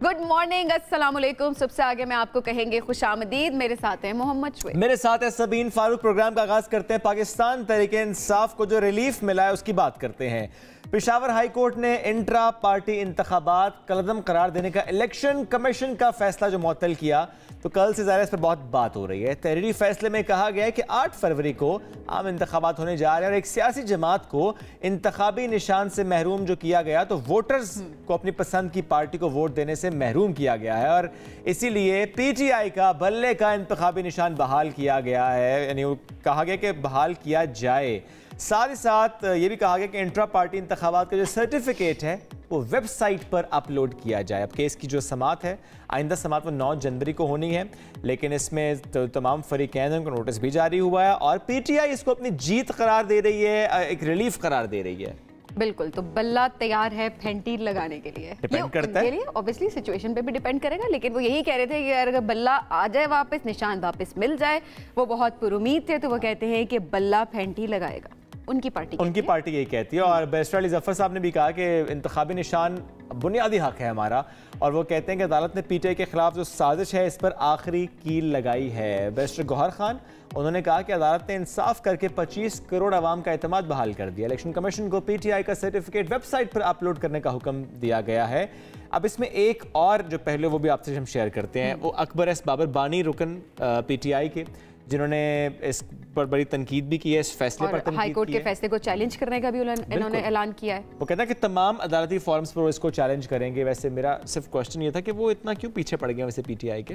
Good morning, अस्सलाम वालेकुम। सबसे आगे मैं आपको कहेंगे खुशामदीद। मेरे साथ हैं मोहम्मद शुएब, मेरे साथ है सबीन फारूक। प्रोग्राम का आगाज करते हैं। पाकिस्तान तहरीके इंसाफ को जो रिलीफ मिला है उसकी बात करते हैं। पेशावर हाई कोर्ट ने इंट्रा पार्टी इंतखाबात कलअदम करार देने का इलेक्शन कमीशन का फैसला जो मुअत्तल किया, तो कल से ज़ाहिर इस पर बहुत बात हो रही है। तहरीरी फैसले में कहा गया है कि 8 फरवरी को आम इंतखाबात होने जा रहे हैं और एक सियासी जमात को इंतखाबी निशान से महरूम जो किया गया, तो वोटर्स को अपनी पसंद की पार्टी को वोट देने से महरूम किया गया है और इसीलिए PTI का बल्ले का इंतखाबी निशान बहाल किया गया है, यानी कहा गया कि बहाल किया जाए। साथ ही साथ ये भी कहा गया कि इंट्रा पार्टी इंतखाबात का जो सर्टिफिकेट है वो वेबसाइट पर अपलोड किया जाए। अब केस की जो समाअत है, आइंदा समाअत वो 9 जनवरी को होनी है, लेकिन इसमें तो तमाम फरीकैन को नोटिस भी जारी हुआ है और PTI इसको अपनी जीत करार दे रही है, एक रिलीफ करार दे रही है। बिल्कुल, तो बल्ला तैयार है फेंटीर लगाने के लिए। डिपेंड करता है, ऑब्वियसली सिचुएशन पे भी डिपेंड करेगा, लेकिन वो यही कह रहे थे कि अगर बल्ला आ जाए वापस, निशान वापस मिल जाए, वो बहुत पुरुमीद थे, तो वो कहते हैं कि बल्ला फेंटी लगाएगा। उनकी पार्टी यही कहती है। और बैरिस्टर अली जफर साहब ने भी कहा कि इंतखाबी निशान बुनियादी हक है हमारा, और वो कहते हैं कि अदालत ने PTI के खिलाफ जो साजिश है इस पर आखिरी कील लगाई है। बैरिस्टर गौहर खान, उन्होंने कहा कि अदालत ने इंसाफ करके 25 करोड़ आवाम का एतमाद बहाल कर दिया। इलेक्शन कमीशन को PTI का सर्टिफिकेट वेबसाइट पर अपलोड करने का हुक्म दिया गया है। अब इसमें एक और जो पहले वो भी आपसे हम शेयर करते हैं, वो अकबर एस बाबर बानी रुकन PTI के, जिन्होंने इस पर बड़ी तनकीद भी की है, इस फैसले पर तनकीद हाई कोर्ट के फैसले को चैलेंज करने का भी इन्होंने ऐलान किया है। वो कहता है कि तमाम अदालती फॉर्म्स पर वो इसको चैलेंज करेंगे। वैसे मेरा सिर्फ क्वेश्चन ये था कि वो इतना क्यों पीछे पड़ गए वैसे PTI के?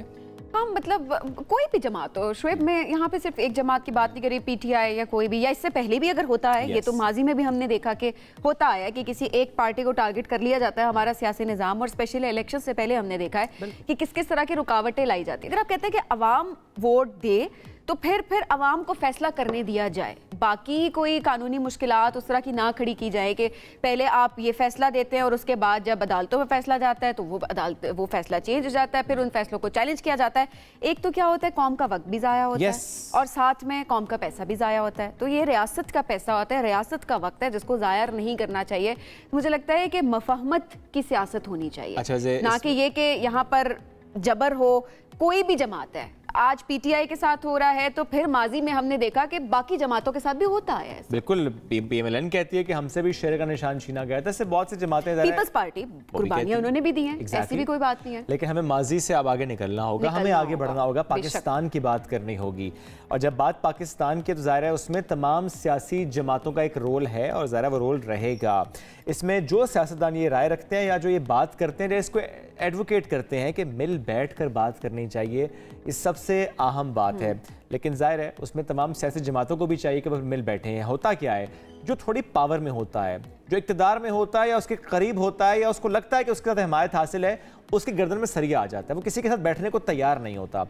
हाँ, मतलब कोई भी जमात हो शुएब, में यहाँ पे सिर्फ एक जमात की बात नहीं करी, PTI या कोई भी, या इससे पहले भी अगर होता है, ये तो माजी में भी हमने देखा कि होता है कि किसी एक पार्टी को टारगेट कर लिया जाता है हमारा सियासी निज़ाम, और स्पेशली इलेक्शन से पहले हमने देखा है कि किस किस तरह की रुकावटें लाई जाती है। अगर आप कहते हैं कि अवाम वोट दे तो फिर अवाम को फैसला करने दिया जाए, बाकी कोई कानूनी मुश्किलात उस तरह की ना खड़ी की जाए कि पहले आप ये फैसला देते हैं और उसके बाद जब अदालतों में फैसला जाता है तो वो फैसला चेंज हो जाता है, फिर उन फैसलों को चैलेंज किया जाता है। एक तो क्या होता है, कौम का वक्त भी ज़ाया होता है और साथ में कौम का पैसा भी ज़ाया होता है। तो ये रियासत का पैसा होता है, रियासत का वक्त है, जिसको ज़ाया नहीं करना चाहिए। मुझे लगता है कि मफहमत की सियासत होनी चाहिए, ना कि ये कि यहाँ पर जबर हो। कोई भी जमात है, आज PTI के साथ हो रहा है तो फिर माजी में हमने देखा कि बाकी जमातों के साथ भी होता है। बिल्कुल, PMLN कहती है कि हमसे भी शेर का निशान छीना गया था। इससे बहुत सी जमातें, पीपल्स पार्टी कुर्बानियां उन्होंने भी दी हैं, ऐसी भी कोई बात नहीं है। लेकिन हमें माजी से अब आगे निकलना होगा, हमें आगे बढ़ना होगा, पाकिस्तान की बात करनी होगी। और जब बात पाकिस्तान की, तो ज़ाहिर है उसमें तमाम सियासी जमातों का एक रोल है और ज़ाहिर वो रोल रहेगा। इसमें जो सियासतदान ये राय रखते हैं या जो ये बात करते हैं, इसको एडवोकेट करते हैं कि मिल बैठ कर बात करनी चाहिए, इस सबसे अहम बात है। लेकिन जाहिर है उसमें तमाम सियासी जमातों को भी चाहिए कि वो मिल बैठे हैं। होता क्या है, जो थोड़ी पावर में होता है, जो इक़्तिदार में होता है या उसके करीब होता है या उसको लगता है कि उसके साथ हिमायत हासिल है, उसके गर्दन में सरिया आ जाता है, वो किसी के साथ बैठने को तैयार नहीं होता।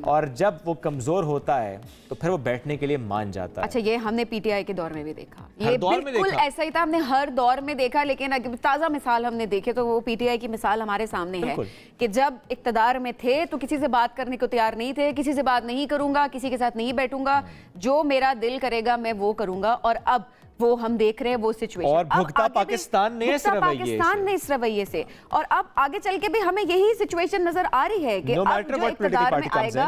और जब वो कमज़ोर होता है तो फिर वो बैठने के लिए मान जाता है। अच्छा, ये हमने PTI के दौर में भी देखा, ये बिल्कुल ऐसा ही था, हमने हर दौर में देखा। लेकिन अगर ताज़ा मिसाल हमने देखे तो वो PTI की मिसाल हमारे सामने है कि जब इक़्तिदार में थे तो किसी से बात करने को तैयार नहीं थे, किसी से बात नहीं करूंगा, किसी के साथ नहीं बैठूंगा, जो मेरा दिल करेगा मैं वो करूंगा। और अब वो हम देख रहे हैं वो सिचुएशन, और भुगता पाकिस्तान ने इस रवैये से। और अब आगे चल के भी हमें यही सिचुएशन नजर आ रही है कि अब जो इक़्तिदार में आएगा,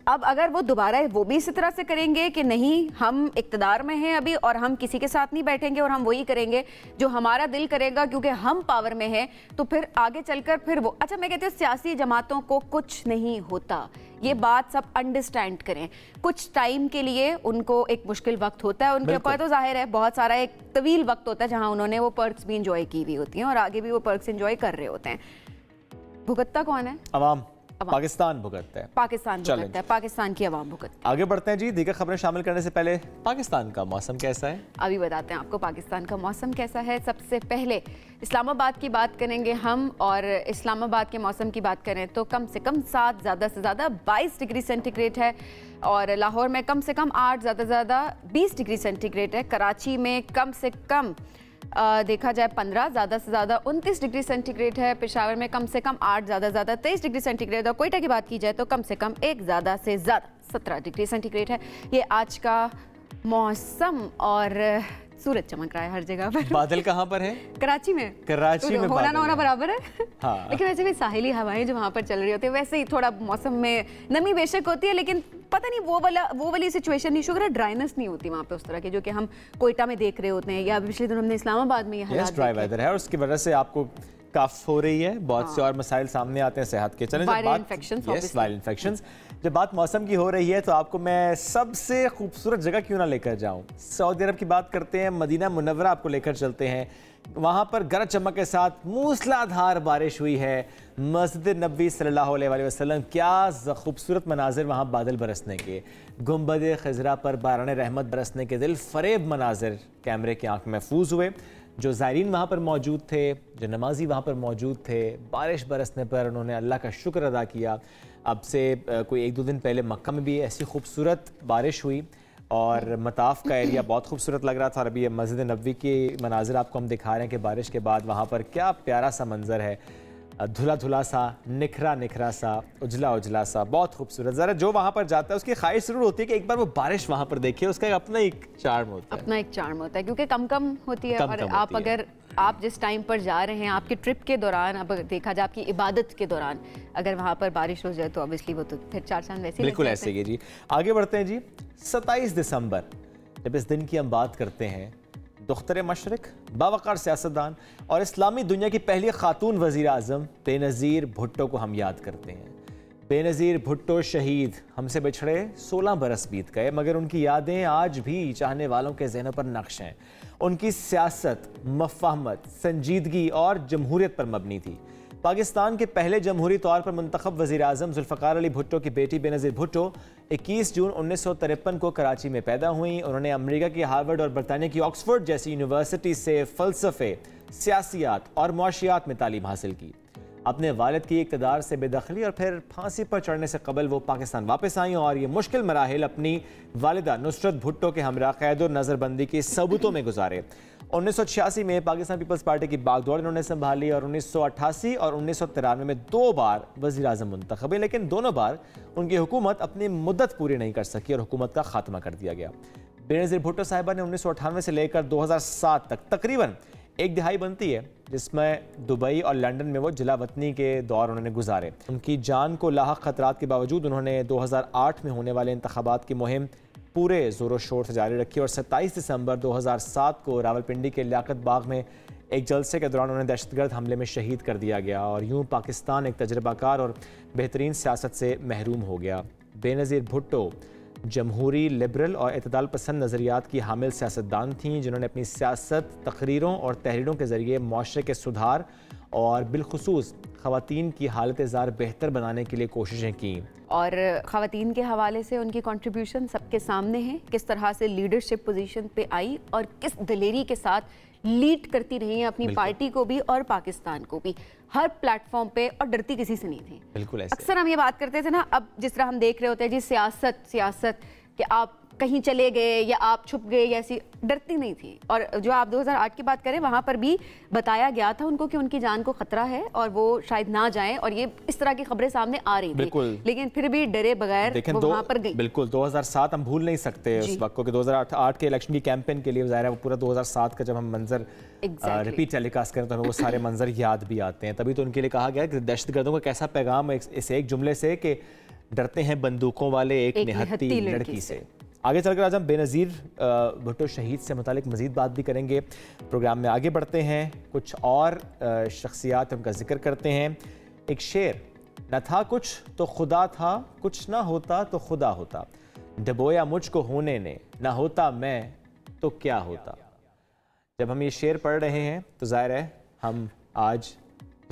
अब अगर वो दोबारा वो भी इसी तरह से करेंगे कि नहीं, हम इक़्तिदार में हैं अभी और हम किसी के साथ नहीं बैठेंगे और हम वही करेंगे जो हमारा दिल करेगा क्योंकि हम पावर में हैं, तो फिर आगे चलकर फिर वो, अच्छा मैं कहती हूँ सियासी जमातों को कुछ नहीं होता, ये बात सब अंडरस्टैंड करें। कुछ टाइम के लिए उनको एक मुश्किल वक्त होता है उनके ऊपर, तो जाहिर है बहुत सारा एक तवील वक्त होता है जहां उन्होंने वो पर्क्स भी इंजॉय की हुई होती हैं और आगे भी वो पर्क्स इंजॉय कर रहे होते हैं। भुगतता कौन है? अवाम। पाकिस्तान भुगतता है, पाकिस्तान भुगतता है, पाकिस्तान की आवाम भुगतती है। आगे बढ़ते हैं जी, दीगर खबरें शामिल करने से पहले पाकिस्तान का मौसम कैसा है अभी बताते हैं आपको। पाकिस्तान का मौसम कैसा है, सबसे पहले इस्लामाबाद की बात करेंगे हम, और इस्लामाबाद के मौसम की बात करें तो कम से कम 7, ज़्यादा से ज़्यादा 22 डिग्री सेंटीग्रेड है, और लाहौर में कम से कम 8, ज़्यादा से ज़्यादा 20 डिग्री सेंटीग्रेड है। कराची में कम से कम देखा जाए 15, ज़्यादा से ज़्यादा 29 डिग्री सेंटीग्रेड है। पेशावर में कम से कम 8, ज़्यादा से ज़्यादा 23 डिग्री सेंटीग्रेड, और कोयटा की बात की जाए तो कम से कम 1, ज़्यादा से ज़्यादा 17 डिग्री सेंटीग्रेड है। ये आज का मौसम। और सूरज चमक रहा है हर जगह पर। बादल कहाँ पर है? कराची में। कराची में होना ना होना बराबर है। हाँ। लेकिन वैसे भी साहिली हवाएं जो वहाँ पर चल रही होती है, वैसे ही थोड़ा मौसम में नमी बेशक होती है, लेकिन पता नहीं वो वाली सिचुएशन नहीं, शुगर ड्राइनेस नहीं होती वहाँ पे उस तरह की जो कि हम कोयटा में देख रहे होते हैं, या पिछले दिन हमने इस्लामाबाद में ये हालात ड्राई वेदर है और उसकी वजह से आपको कफ हो रही है, बहुत से और मसाइल सामने आते हैं सेहत के। चलें, वायरल इन्फेक्शंस, जब बात मौसम की हो रही है तो आपको मैं सबसे खूबसूरत जगह क्यों ना लेकर जाऊं, सऊदी अरब की बात करते हैं, मदीना मुनव्वरा आपको लेकर चलते हैं। वहाँ पर गरज चमक के साथ मूसलाधार बारिश हुई है। मस्जिद नबी सल्लल्लाहु अलैहि वसल्लम, क्या खूबसूरत मनाजिर वहाँ बादल बरसने के, गुंबद खजरा पर बारान रहमत बरसने के, दिल फरेब मनाजिर कैमरे की आंख महफूज हुए। जो ज़ायरीन वहाँ पर मौजूद थे, जो नमाजी वहाँ पर मौजूद थे, बारिश बरसने पर उन्होंने अल्लाह का शुक्र अदा किया। अब से कोई 1-2 दिन पहले मक्का में भी ऐसी खूबसूरत बारिश हुई और मताफ का एरिया बहुत खूबसूरत लग रहा था। और अभी ये मस्जिद नबवी की मनाजिर आपको हम दिखा रहे हैं कि बारिश के बाद वहाँ पर क्या प्यारा सा मंजर है, धुला धुला सा, निखरा निखरा सा, उजला उजला सा, बहुत खूबसूरत। ज़रा जो वहाँ पर जाता है उसकी ख्वाहिश ज़रूर होती है कि एक बार वो बारिश वहाँ पर देखे, उसका अपना एक चार्म होता है, अपना एक चार्म होता है, क्योंकि कम होती है। और आप अगर आप जिस टाइम पर जा रहे हैं, आपके ट्रिप के दौरान, अब देखा जाए आपकी इबादत के दौरान अगर वहाँ पर बारिश हो जाए तो ऑब्वियसली वो तो फिर 4 चांद वैसे बिल्कुल ऐसे ही। जी आगे बढ़ते हैं जी। 27 दिसंबर जब इस दिन की हम बात करते हैं, दुख्तर मशरिक, बावकार सियासतदान और इस्लामी दुनिया की पहली खातून वज़ीर आज़म बेनज़ीर भुट्टो को हम याद करते हैं। बेनज़ीर भुट्टो शहीद, हमसे बिछड़े 16 बरस बीत गए, मगर उनकी यादें आज भी चाहने वालों के ज़हनों पर नक्श हैं। उनकी सियासत मफ़ाहमत, संजीदगी और जमहूरियत पर मबनी थी। पाकिस्तान के पहले जमहूरी तौर पर मुंतखब वज़ीर आज़म जुल्फ़िकार अली भुट्टो की बेटी बेनज़ीर भुट्टो 21 जून 1953 को कराची में पैदा हुई। उन्होंने अमेरिका की हार्वर्ड और बरतानिया की ऑक्सफोर्ड जैसी यूनिवर्सिटी से फ़लसफ़े, सियासियात और मुआशियात में तालीम हासिल की। अपने वालिद की इक़्तिदार से बेदखली और फिर फांसी पर चढ़ने से कबल वो पाकिस्तान वापस आई और ये मुश्किल मराहिल अपनी वालिदा नुसरत भुट्टो के हमरा क़ैद और नज़रबंदी के सबूतों में गुजारे। 1986 में पाकिस्तान पीपल्स पार्टी की बागडोर इन्होंने संभाली और 1988 और 1993 में 2 बार वज़ीर आज़म मुंतखब हुए, लेकिन दोनों बार उनकी हुकूमत अपनी मुद्दत पूरी नहीं कर सकी और हुकूमत का खात्मा कर दिया गया। बेनज़ीर भुट्टो साहिबा ने 1998 से लेकर 2007 तक तकरीबन 1 दिहाई बनती है, जिसमें दुबई और लंदन में वो जिला वतनी के दौर उन्होंने गुजारे। उनकी जान को लाहक खतरात के बावजूद उन्होंने 2008 में होने वाले इंतखाबात की मुहिम पूरे ज़ोरों शोर से जारी रखी और 27 दिसंबर 2007 को रावलपिंडी के लियाकत बाग में एक जलसे के दौरान उन्हें दहशतगर्द हमले में शहीद कर दिया गया और यूं पाकिस्तान एक तजर्बाकार और बेहतरीन सियासत से महरूम हो गया। बेनज़ीर भुट्टो जमहूरी, लिबरल और इतदाल पसंद नज़रियात की हामिल सियासतदान थीं, जिन्होंने अपनी सियासत, तकरीरों और तहरीरों के ज़रिए मुआशरे के सुधार और बिलखुसूस ख़वातीन की हालत ज़ार बेहतर बनाने के लिए कोशिशें की। और ख़वातीन के हवाले से उनकी कंट्रीब्यूशन सबके सामने है, किस तरह से लीडरशिप पोजीशन पे आई और किस दिलेरी के साथ लीड करती रही हैं अपनी पार्टी को भी और पाकिस्तान को भी हर प्लेटफॉर्म पे, और डरती किसी से नहीं थी। बिल्कुल ऐसे। अक्सर हम ये बात करते थे ना, अब जिस तरह हम देख रहे होते हैं जी सियासत कि आप कहीं चले गए या आप छुप गए, या ऐसी डरती नहीं थी। और जो आप 2008 की बात करें, वहाँ पर भी बताया गया था उनको कि उनकी जान को खतरा है और वो शायद ना जाएं, और ये इस तरह की खबरें सामने आ रही थी, लेकिन फिर भी डरे बगैर वो वहाँ पर गई। बिल्कुल 2007 हम भूल नहीं सकते उस वक्त को, कि 2008 के इलेक्शन की कैंपेन के लिए ज़ाहिर है वो पूरा 2007 का जब हम मंजर रिपीट टेलीकास्ट करें तो हमें वो सारे मंजर याद भी आते हैं। तभी तो उनके लिए कहा गया कि दहशतगर्दों का कैसा पैगाम इस एक जुमले से कि डरते हैं बंदूकों वाले एक निहत्ती लड़की से। आगे चलकर आज हम बेनज़ीर भुट्टो शहीद से मुतालिक मज़ीद बात भी करेंगे। प्रोग्राम में आगे बढ़ते हैं, कुछ और शख्सियात उनका जिक्र करते हैं। एक शेर, न था कुछ तो खुदा था, कुछ ना होता तो खुदा होता, डबोया मुझको होने ने, ना होता मैं तो क्या होता। जब हम ये शेर पढ़ रहे हैं तो ज़ाहिर है हम आज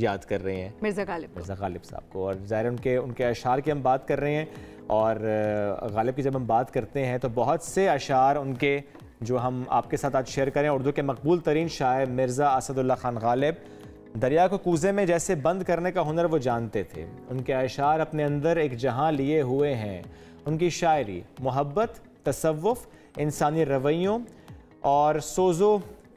याद कर रहे हैं मिर्ज़ा गालिब साहब को, और ज़ाहिर उनके अशार की हम बात कर रहे हैं। और गालिब की जब हम बात करते हैं तो बहुत से अशार उनके जो हम आपके साथ आज शेयर करें। उर्दू के मकबूल तरीन शायर मिर्ज़ा असदुल्ला खान गालिब दरिया को कूज़े में जैसे बंद करने का हुनर वो जानते थे। उनके अशार अपने अंदर एक जहां लिए हुए हैं। उनकी शायरी मोहब्बत, तसव्वुफ़, इंसानी रवैयों और सोज़ो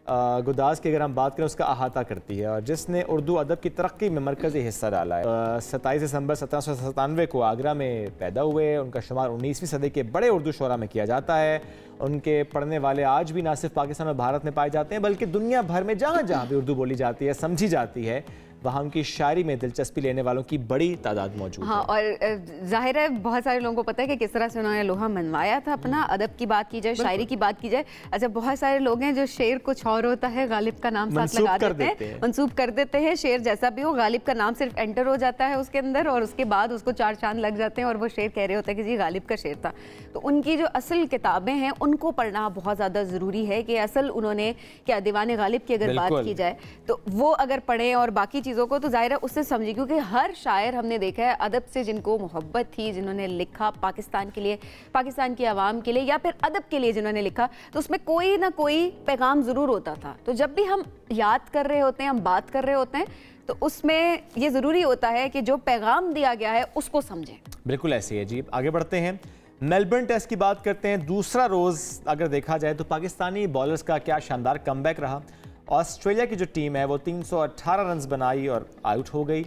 गुदास की अगर हम बात करें उसका अहाता करती है और जिसने उर्दू अदब की तरक्की में मरकज़ी हिस्सा डाला है। 27 दिसंबर 1797 को आगरा में पैदा हुए। उनका शुमार 19वीं सदी के बड़े उर्दू शोरा में किया जाता है। उनके पढ़ने वाले आज भी ना सिर्फ पाकिस्तान और भारत में पाए जाते हैं बल्कि दुनिया भर में जहाँ जहाँ भी उर्दू बोली जाती है, समझी जाती है, वहाँ उनकी शायरी में दिलचस्पी लेने वालों की बड़ी तादाद मौजूद है। और जाहिर है बहुत सारे लोगों को पता है कि किस तरह से उन्होंने लोहा मनवाया था अपना। अदब की बात की जाए, शायरी की बात की जाए, अच्छा बहुत सारे लोग हैं जो शेर कुछ और होता है, गालिब का नाम साथ लगा देते हैं, मंसूब कर देते हैं। शेर जैसा भी हो, गालिब का नाम सिर्फ एंटर हो जाता है उसके अंदर और उसके बाद उसको 4 चांद लग जाते हैं और वो शेर कह रहे होते हैं कि जी गालिब का शेर था। तो उनकी जो असल किताबें हैं उनको पढ़ना बहुत ज़्यादा ज़रूरी है कि असल उन्होंने क्या दीवाने गालिब की अगर बात की जाए तो वो अगर पढ़ें और बाकी चीज़ों को तो ज़ाहिर है उससे समझिए, क्योंकि हर शायर हमने देखा है अदब से जिनको मोहब्बत थी, जिन्होंने लिखा पाकिस्तान के लिए, पाकिस्तान की आवाम के लिए या फिर अदब के लिए जिन्होंने लिखा, तो उसमें कोई ना कोई पैगाम ज़रूर होता था। तो जब भी हम याद कर रहे होते हैं, हम बात कर रहे होते हैं, तो उसमें ये ज़रूरी होता है कि जो पैगाम दिया गया है उसको समझें। बिल्कुल ऐसे है जी। आगे बढ़ते हैं, मेलबर्न टेस्ट की बात करते हैं। दूसरा रोज़ अगर देखा जाए तो पाकिस्तानी बॉलर्स का क्या शानदार कमबैक रहा। ऑस्ट्रेलिया की जो टीम है वो 318 रन्स बनाई और आउट हो गई।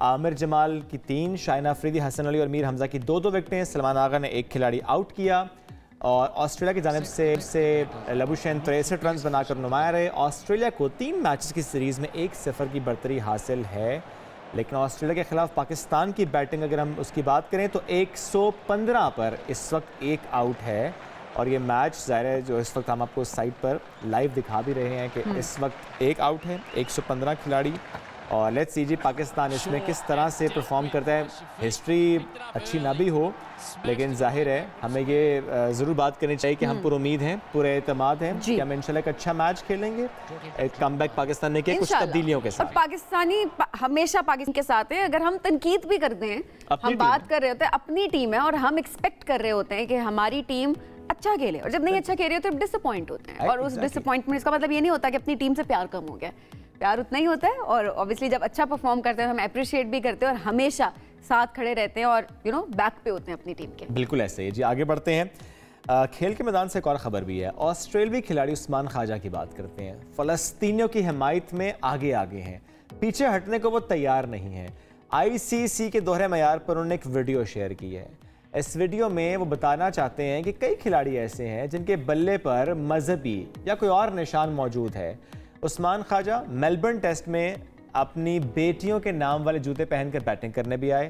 आमिर जमाल की 3, शाहिन अफरीदी, हसन अली और मीर हमजा की 2-2 विकेटें। सलमान आगा ने 1 खिलाड़ी आउट किया और ऑस्ट्रेलिया की जानिब से लबुशैन 63 रन्स बनाकर नुमाया रहे। ऑस्ट्रेलिया को 3 मैचेस की सीरीज़ में 1-0 की बढ़तरी हासिल है, लेकिन ऑस्ट्रेलिया के खिलाफ पाकिस्तान की बैटिंग अगर हम उसकी बात करें तो 115 पर इस वक्त 1 आउट है। और ये मैच ज़ाहिर है जो इस वक्त हम आपको साइट पर लाइव दिखा भी रहे हैं कि इस वक्त 1 आउट है, 115 खिलाड़ी। और लेट्स सी जी पाकिस्तान इसमें किस तरह से परफॉर्म करता है। हिस्ट्री अच्छी ना भी हो लेकिन जाहिर है हमें ये ज़रूर बात करनी चाहिए कि हम पुरुमीद हैं, पूरे एतमाद हैं कि हम इंशाल्लाह एक अच्छा मैच खेलेंगे। एक कमबैक पाकिस्तान ने किया कुछ तब्दीलियों के साथ। और पाकिस्तानी हमेशा पाकिस्तान के साथ है। अगर हम तनकीद भी करते हैं, हम बात कर रहे होते हैं, अपनी टीम है और हम एक्सपेक्ट कर रहे होते हैं कि हमारी टीम अच्छा खेले, और जब नहीं अच्छा खेल रहे हो तो डिसअपॉइंट होते हैं। और उस डिसअपॉइंटमेंट का मतलब ये नहीं होता कि अपनी टीम से प्यार कम हो गया, प्यार उतना ही होता है। और ऑब्वियसली जब अच्छा परफॉर्म करते हैं हम अप्रिशिएट भी करते हैं और हमेशा साथ खड़े रहते हैं और बैक पे होते हैं अपनी टीम के। बिल्कुल ऐसे ही जी। आगे बढ़ते हैं, खेल के मैदान से एक और खबर भी है। ऑस्ट्रेलियाई खिलाड़ी उस्मान ख्वाजा की बात करते हैं। फ़लस्तीनियों की हिमायत में आगे आगे हैं, पीछे हटने को वो तैयार नहीं है। ICC के दोहरे मयार पर उन्होंने एक वीडियो शेयर की है। इस वीडियो में वो बताना चाहते हैं कि कई खिलाड़ी ऐसे हैं जिनके बल्ले पर मजहबी या कोई और निशान मौजूद है। उस्मान ख्वाजा मेलबर्न टेस्ट में अपनी बेटियों के नाम वाले जूते पहनकर बैटिंग करने भी आए।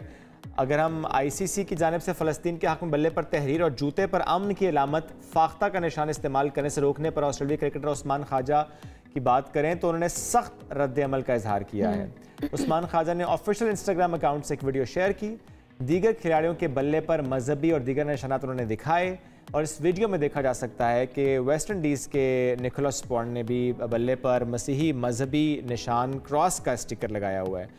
अगर हम ICC की जानिब से फ़लस्तीन के हक़ में बल्ले पर तहरीर और जूते पर अमन की अलामत फाख्ता का निशान इस्तेमाल करने से रोकने पर ऑस्ट्रेलियाई क्रिकेटर उस्मान ख्वाजा की बात करें तो उन्होंने सख्त रद्द-ए-अमल का इजहार किया है। उस्मान ख्वाजा ने ऑफिशियल इंस्टाग्राम अकाउंट से एक वीडियो शेयर की। दीगर खिलाड़ियों के बल्ले पर मजहबी और दीगर निशानात उन्होंने दिखाए और इस वीडियो में देखा जा सकता है कि वेस्ट इंडीज़ के निकोलस पॉन्ड ने भी बल्ले पर मसीही मजहबी निशान क्रॉस का स्टिकर लगाया हुआ है।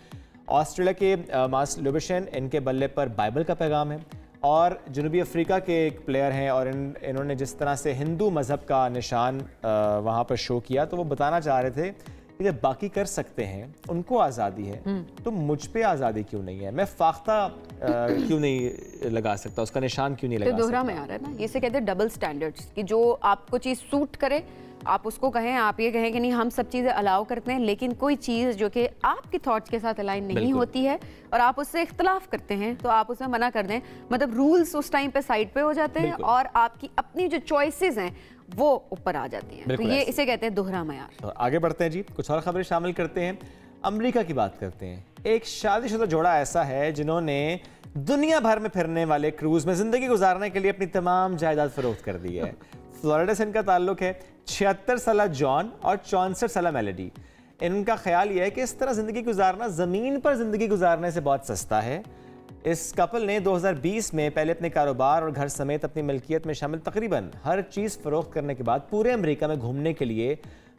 ऑस्ट्रेलिया के मार्स लुबिशन, इनके बल्ले पर बाइबल का पैगाम है। और जनूबी अफ्रीका के एक प्लेयर हैं और इन्होंने जिस तरह से हिंदू मज़हब का निशान वहाँ पर शो किया तो वो बताना चाह रहे थे कि जब बाकी कर सकते हैं, उनको आज़ादी है, तो मुझ पे आज़ादी क्यों नहीं है? मैं फाख्ता क्यों नहीं लगा सकता, उसका निशान क्यों नहीं लगा सकता? तो दोहरा में आ रहा है ना, ये से कहते हैं डबल स्टैंडर्ड्स, कि जो आपको चीज़ सूट करे आप उसको कहें, आप ये कहें कि नहीं हम सब चीज़ें अलाउ करते हैं, लेकिन कोई चीज़ जो कि आपकी थॉट्स के साथ अलाइन नहीं होती है और आप उससे इख्तलाफ करते हैं तो आप उसमें मना कर दें। मतलब रूल्स उस टाइम पे साइड पे हो जाते हैं और आपकी अपनी जो चॉइसेस हैं वो ऊपर आ जाती हैं। तो ये इसे कहते हैं दोहरा मयार। तो आगे बढ़ते हैं जी, कुछ और खबरें शामिल करते हैं। अमेरिका की बात करते हैं। एक शादीशुदा जोड़ा ऐसा है जिन्होंने दुनिया भर में फिरने वाले क्रूज में जिंदगी गुजारने के लिए अपनी तमाम जायदाद फरोख्त कर दी है। फ्लोरिडा से इनका ताल्लुक है। 76 साल जॉन और 64 साल मेलेडी। इनका ख्याल यह है कि इस तरह जिंदगी गुजारना ज़मीन पर जिंदगी गुजारने से बहुत सस्ता है। इस कपल ने 2020 में पहले अपने कारोबार और घर समेत अपनी मिल्कियत में शामिल तकरीबन हर चीज़ फरोख्त करने के बाद पूरे अमेरिका में घूमने के लिए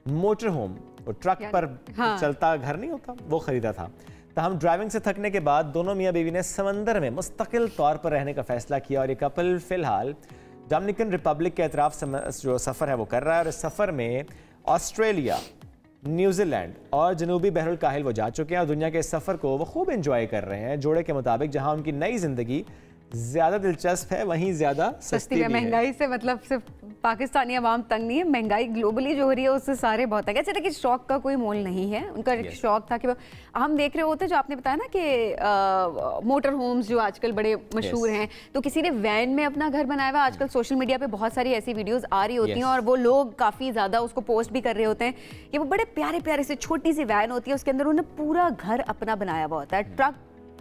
मोटर होम, वो ट्रक पर चलता घर नहीं होता, वो खरीदा था। तहम ड्राइविंग से थकने के बाद दोनों मियाँ बीवी ने समंदर में मुस्तकिल तौर पर रहने का फैसला किया और ये कपल फ़िलहाल डोमिनिकन रिपब्लिक के अतराफ जो सफ़र है वो कर रहा है। और इस सफ़र में ऑस्ट्रेलिया, न्यूजीलैंड और जनूबी बहरुल काहिल वो जा चुके हैं और दुनिया के इस सफ़र को वो खूब इंजॉय कर रहे हैं। जोड़े के मुताबिक जहां उनकी नई ज़िंदगी ज्यादा दिलचस्प है वहीं ज्यादा सस्ती भी है। महंगाई से मतलब सिर्फ पाकिस्तानी अवाम तंग नहीं है, महंगाई ग्लोबली जो हो रही है उससे सारे बहुत है। अच्छा, लेकिन शौक का कोई मोल नहीं है, उनका एक शौक था कि हम देख रहे होते जो आपने बताया ना कि मोटर होम्स जो आजकल बड़े मशहूर हैं, तो किसी ने वैन में अपना घर बनाया हुआ। आजकल सोशल मीडिया पे बहुत सारी ऐसी वीडियोस आ रही होती हैं और वो लोग काफ़ी ज़्यादा उसको पोस्ट भी कर रहे होते हैं कि वो बड़े प्यारे प्यारे से छोटी सी वैन होती है, उसके अंदर उन्होंने पूरा घर अपना बनाया हुआ होता है।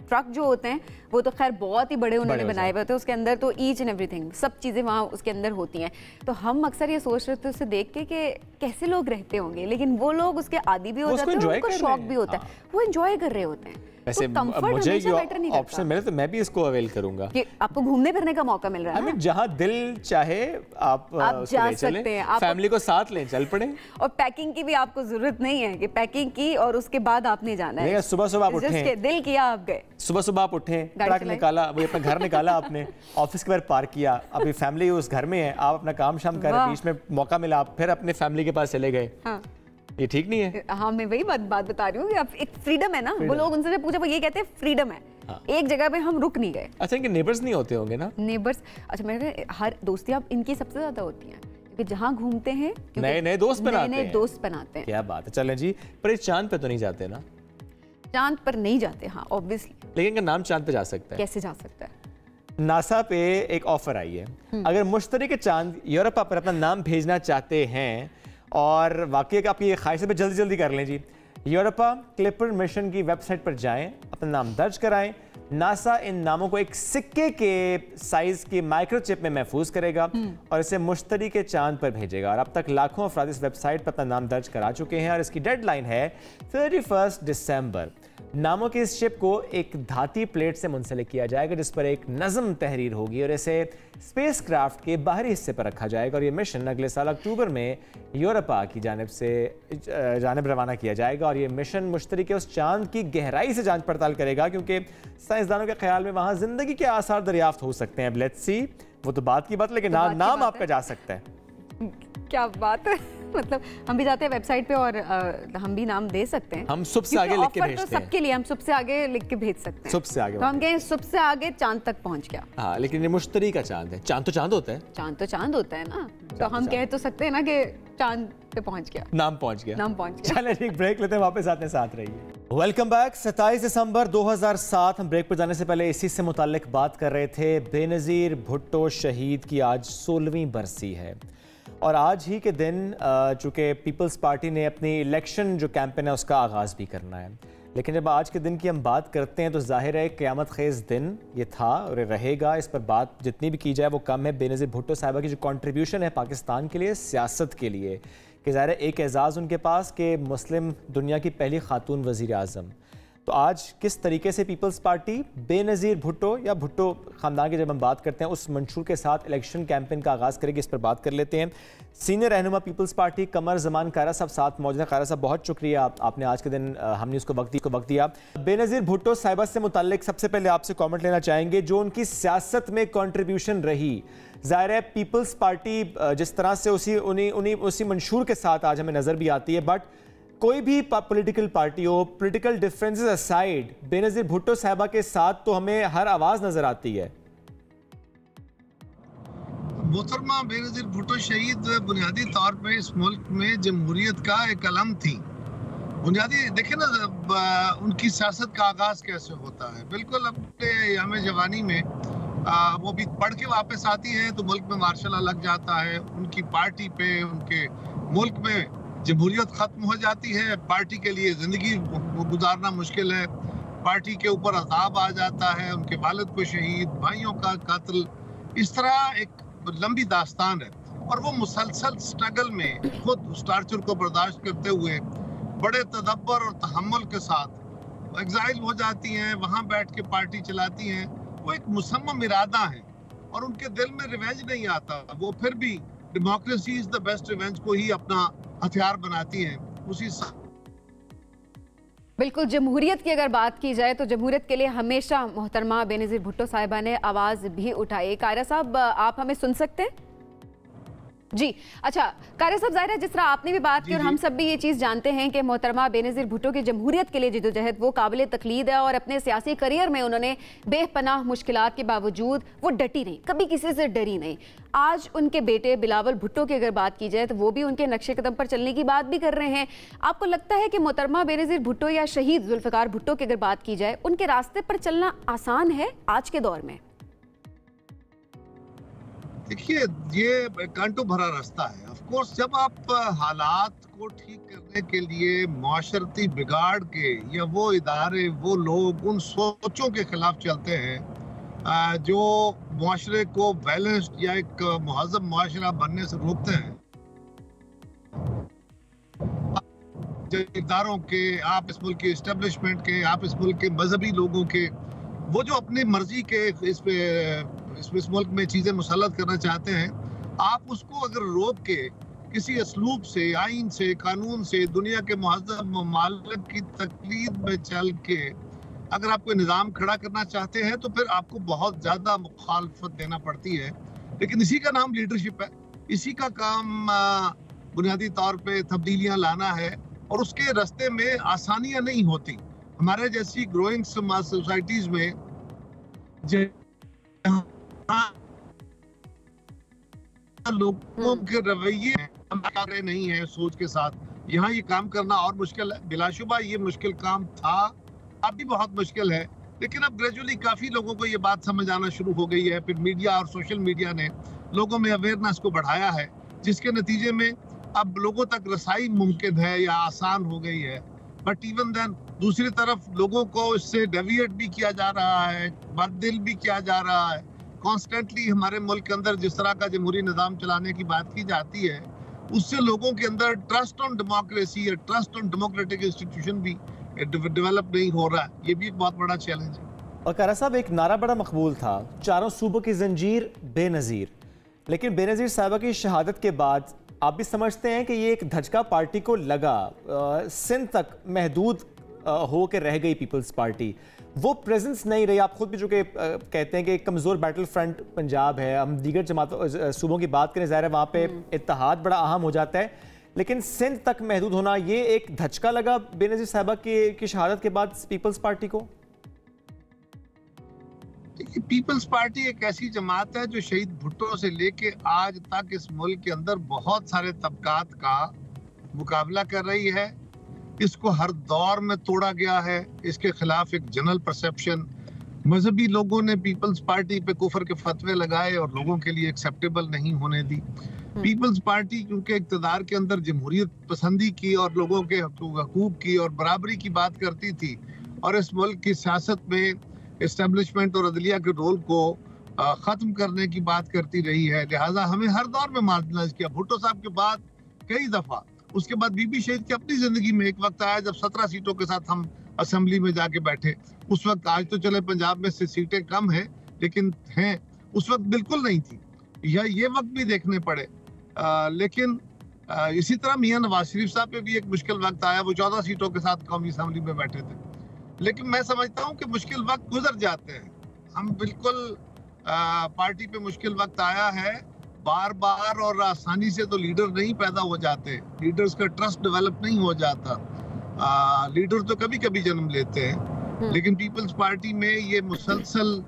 ट्रक जो होते हैं वो तो खैर बहुत ही बड़े उन्होंने बनाए हुए होते हैं, उसके अंदर तो ईच एंड एवरीथिंग सब चीज़ें वहाँ उसके अंदर होती हैं। तो हम अक्सर ये सोच रहे थे उसे देख के कि कैसे लोग रहते होंगे, लेकिन वो लोग उसके आदी भी हो जाते हैं, उनको शौक भी होता है, वो एंजॉय कर रहे होते हैं। वैसे मुझे ये ऑप्शन मिले तो मैं भी इसको अवेल करूंगा कि आपको घूमने फिरने का मौका मिल रहा है। जहाँ दिल चाहे आप जा सकते हैं, फैमिली को साथ लें, चल पड़े। और पैकिंग की भी आपको जरूरत नहीं है कि पैकिंग की और उसके बाद आपने जाना है। सुबह सुबह आप उठे, दिल किया आप गए, सुबह सुबह आप उठे, ट्रक निकाला, वो अपना घर निकाला आपने, ऑफिस के बाहर पार्क किया, अभी फैमिली उस घर में है, आप अपना काम शाम कर रहे, बीच में मौका मिला, आप फिर अपने फैमिली के पास चले गए। ये ठीक नहीं है। हाँ, मैं वही बात बता रही हूँ कि अब एक फ्रीडम है ना, वो लोग उनसे पूछा वो ये कहते हैं फ्रीडम है। एक जगह पे हम रुक नहीं गए। अच्छा, इनके नेबर्स नहीं होते होंगे ना? नेबर्स, अच्छा मेरे हर दोस्ती अब इनकी सबसे ज्यादा होती हैं क्योंकि जहाँ घूमते हैं नए दोस्त बनाते हैं। क्या बात है। चलें जी, पर इस चांद पे तो नहीं जाते ना? चांद पर नहीं जाते, हाँ ऑब्वियसली। लेकिन इनका नाम चांद पे जा सकता है। कैसे जा सकता है? नासा पे एक ऑफर आई है, अगर मुश्तरी के चांद यूरोपा पर अपना नाम भेजना चाहते हैं और वाकई आपकी ये ख्वाहिश है, जल्दी कर लें जी। यूरोपा क्लिपर मिशन की वेबसाइट पर जाएं, अपना नाम दर्ज कराएं। नासा इन नामों को एक सिक्के के साइज की माइक्रोचिप में महफूज करेगा और इसे मुश्तरी के चांद पर भेजेगा। और अब तक लाखों अफराद इस वेबसाइट पर अपना नाम दर्ज करा चुके हैं और इसकी डेडलाइन है 31 दिसंबर। नामों की इस शिप को एक धाती प्लेट से मुंसलिक किया जाएगा जिस पर एक नज़म तहरीर होगी और इसे स्पेसक्राफ्ट के बाहरी हिस्से पर रखा जाएगा और ये मिशन अगले साल अक्टूबर में यूरोपा की जानिब रवाना किया जाएगा। और ये मिशन मुश्तरी के उस चांद की गहराई से जांच पड़ताल करेगा क्योंकि साइंसदानों के ख्याल में वहाँ जिंदगी के आसार दरियाफ्त हो सकते हैं। लेट्स सी, वो तो बात की बात, लेकिन नाम आपका जा सकता है। क्या बात है, मतलब हम भी जाते हैं वेबसाइट पे और हम भी नाम दे सकते हैं। हम सबसे आगे लिख के भेजते हैं। तो सबके लिए हम सबसे आगे लिख के भेज सकते हैं। सबसे आगे तो हम कहें सबसे आगे चांद तक पहुंच गया। हाँ, लेकिन ये मुश्तरी का चांद है। चांद तो चांद होता है। चांद तो चांद होता है ना, तो हम कह तो सकते हैं ना कि चांद पे पहुंच गया, नाम पहुंच गया। चलिए एक ब्रेक लेते हैं, वापस आते हैं, साथ रहिए। Welcome back. 27 दिसंबर 2007, हम ब्रेक पर जाने से पहले इसी से मुताल्लिक बात कर रहे थे। बेनज़ीर भुट्टो शहीद की आज 16वीं बरसी है और आज ही के दिन चूँकि पीपल्स पार्टी ने अपनी इलेक्शन जो कैंपेन है उसका आगाज़ भी करना है। लेकिन जब आज के दिन की हम बात करते हैं तो जाहिर है क़यामत ख़ेज़ दिन ये था और ये रहेगा। इस पर बात जितनी भी की जाए वो कम है। बेनज़ीर भुट्टो साहिबा की जो कंट्रीब्यूशन है पाकिस्तान के लिए, सियासत के लिए, कि ज़ाहिर है एक एज़ाज़ उनके पास कि मुस्लिम दुनिया की पहली खातून वज़ीर आज़म। तो आज किस तरीके से पीपल्स पार्टी बेनज़ीर भुट्टो या भुट्टो ख़ानदान की जब हम बात करते हैं उस मंशूर के साथ इलेक्शन कैंपेन का आगाज़ करेगी, इस पर बात कर लेते हैं। सीनियर रहनुमा पीपल्स पार्टी कमर ज़मान कायरा साहब साथ मौजूद हैं। कायरा साहब, बहुत शुक्रिया आपने आज के दिन हमने उसको वक्त दिया। बेनज़ीर भुट्टो साहिबा से मुताल्लिक सबसे पहले आपसे कॉमेंट लेना चाहेंगे, जो उनकी सियासत में कॉन्ट्रीब्यूशन रही। ज़ाहिर है पीपल्स पार्टी जिस तरह से उसी मंशूर के साथ आज हमें नज़र भी आती है, बट कोई भी पॉलिटिकल पार्टी हो, political differences aside, Benazir Bhutto साहिबा के साथ तो हमें हर आवाज़ नज़र आती है। मोहतरमा बेनज़ीर भुट्टो शहीद बुनियादी तौर पे इस मुल्क में जमहूरियत का एक अलम थी। बुनियादी देखें ना, उनकी सियासत का आगाज कैसे होता है। बिल्कुल अपने याम जवानी में वो भी पढ़ के वापस आती है तो मुल्क में मार्शल लॉ लग जाता है। उनकी पार्टी पे, उनके मुल्क में जमहूरियत ख़त्म हो जाती है। पार्टी के लिए ज़िंदगी गुजारना मुश्किल है। पार्टी के ऊपर अज़ाब आ जाता है, उनके वालिद को शहीद, भाइयों का कत्ल, इस तरह एक लंबी दास्तान है। और वो मुसलसल स्ट्रगल में खुद उस टार्चर को बर्दाश्त करते हुए बड़े तदब्बर और तहम्मुल के साथ एग्जाइल हो जाती हैं, वहाँ बैठ के पार्टी चलाती हैं। वो एक मुसम्मम इरादा है और उनके दिल में रिवेंज नहीं आता। वो फिर भी democracy is the best revenge को ही अपना हथियार बनाती हैं। उसी बिल्कुल, जमहूरियत की अगर बात की जाए तो जमहूरियत के लिए हमेशा मोहतरमा बेनज़ीर भुट्टो साहिबा ने आवाज़ भी उठाई। कायरा साहब, आप हमें सुन सकते हैं? जी अच्छा कारी साहब, ज़ाहिर है जिस तरह आपने भी बात की और हम सब भी ये चीज़ जानते हैं कि मोहतरमा बेनज़ीर भुट्टो की जमहूरियत के लिए जिदोजहद वो काबिल तकलीद है और अपने सियासी करियर में उन्होंने बेपनाह मुश्किलात के बावजूद वो डटी नहीं, कभी किसी से डरी नहीं। आज उनके बेटे बिलावल भुट्टो की अगर बात की जाए तो वो भी उनके नक्शे कदम पर चलने की बात भी कर रहे हैं। आपको लगता है कि मोहतरमा बेनज़ीर भुट्टो या शहीद जुल्फ़िकार भुट्टो की अगर बात की जाए, उनके रास्ते पर चलना आसान है आज के दौर में? देखिए, ये कांटो भरा रास्ता है। ऑफ कोर्स जब आप हालात को ठीक करने के लिए माशरती बिगाड़ के या वो इदारे, वो लोग उन सोचों के खिलाफ चलते हैं जो मुआशरे को बैलेंस्ड या एक मुहज़्ज़ब मुआशरा बनने से रोकते हैं, इदारों के, आप इस मुल्क के इस्टेब्लिशमेंट के, आप इस मुल्क के मजहबी लोगों के, वो जो अपनी मर्जी के इस मुल्क में चीजें मुसल्लत करना चाहते हैं, आप उसको अगर रोक के किसी असलूब से, आइन से, कानून से, दुनिया के मुहज़्ज़ब ममालिक की तकलीद में चल के अगर आप कोई निज़ाम खड़ा करना चाहते हैं तो फिर आपको बहुत ज़्यादा मुखालफत देना पड़ती है। लेकिन इसी का नाम लीडरशिप है, इसी का काम बुनियादी तौर पे तब्दीलियाँ लाना है और उसके रास्ते में आसानियाँ नहीं होती। हमारे जैसी ग्रोइंग सोसाइटीज़ में लोगों के रवैये नहीं है सोच के साथ, यहाँ ये काम करना और मुश्किल है। बिलाशुबा ये मुश्किल काम था, अब भी बहुत मुश्किल है, लेकिन अब ग्रेजुअली काफी लोगों को ये बात समझ आना शुरू हो गई है। फिर मीडिया और सोशल मीडिया ने लोगों में अवेयरनेस को बढ़ाया है, जिसके नतीजे में अब लोगों तक रसाई मुमकिन है या आसान हो गई है। बट इवन देन दूसरी तरफ लोगों को इससे डेविएट भी किया जा रहा है, बददिल भी किया जा रहा है। कॉन्स्टेंटली हमारे मुल्क के अंदर जिस तरह का जमहूरी निज़ाम चलाने की बात की जाती है, उससे लोगों के अंदर ट्रस्ट ऑन डेमोक्रेसी या ट्रस्ट ऑन डेमोक्रेटिक इंस्टीट्यूशन भी डेवलप नहीं हो रहा है। ये भी एक बहुत बड़ा चैलेंज है। और कारा साहब, एक नारा बड़ा मकबूल था, चारों सूबों की जंजीर बेनज़ीर, लेकिन बेनज़ीर साहबा की शहादत के बाद आप भी समझते हैं कि ये एक धचका पार्टी को लगा, सिंध तक महदूद हो के रह गई पीपल्स पार्टी, वो प्रेजेंस नहीं रही। आप खुद भी जो कि कहते हैं कि कमज़ोर बैटल फ्रंट पंजाब है, हम दीगर जमातों सूबों की बात करें, ज़ाहिर है वहाँ पे इत्तेहाद बड़ा अहम हो जाता है, लेकिन सिंध तक महदूद होना, ये एक धचका लगा बेनज़ीर साहबा की शहादत के बाद पीपल्स पार्टी को। पीपल्स पार्टी एक ऐसी जमात है जो शहीद भुट्टो से लेके आज तक इस मुल्क के अंदर बहुत सारे तबकात का मुकाबला कर रही है। इसको हर दौर में तोड़ा गया है, इसके खिलाफ एक जनरल परसेप्शन, मजहबी लोगों ने पीपल्स पार्टी पे कुफर के फतवे लगाए और लोगों के लिए एक्सेप्टेबल नहीं होने दी। पीपल्स पार्टी क्योंकि इक़्तिदार के अंदर जमहूरियत पसंदी की और लोगों के हकूक की और बराबरी की बात करती थी और इस मुल्क की सियासत में एस्टेब्लिशमेंट और अदलिया के रोल को ख़त्म करने की बात करती रही है, लिहाजा हमें हर दौर में मार्जिनलाइज किया। भुट्टो साहब के बाद कई दफ़ा, उसके बाद बीबी शहीद की अपनी ज़िंदगी में एक वक्त आया जब 17 सीटों के साथ हम असेंबली में जाके बैठे। उस वक्त, आज तो चले पंजाब में से सीटें कम हैं, लेकिन हैं, उस वक्त बिल्कुल नहीं थी, या ये वक्त भी देखने पड़े। लेकिन इसी तरह मियां नवाज शरीफ साहब पे भी एक मुश्किल वक्त आया, वो 14 सीटों के साथ कौमी असेंबली में बैठे थे। लेकिन मैं समझता हूँ कि मुश्किल वक्त गुजर जाते हैं। हम बिल्कुल पार्टी पे मुश्किल वक्त आया है, बार बार और आसानी से तो लीडर नहीं पैदा हो जाते, लीडर्स का ट्रस्ट डेवलप नहीं हो जाता। लीडर तो कभी कभी जन्म लेते हैं, लेकिन पीपल्स पार्टी में ये मुसलसल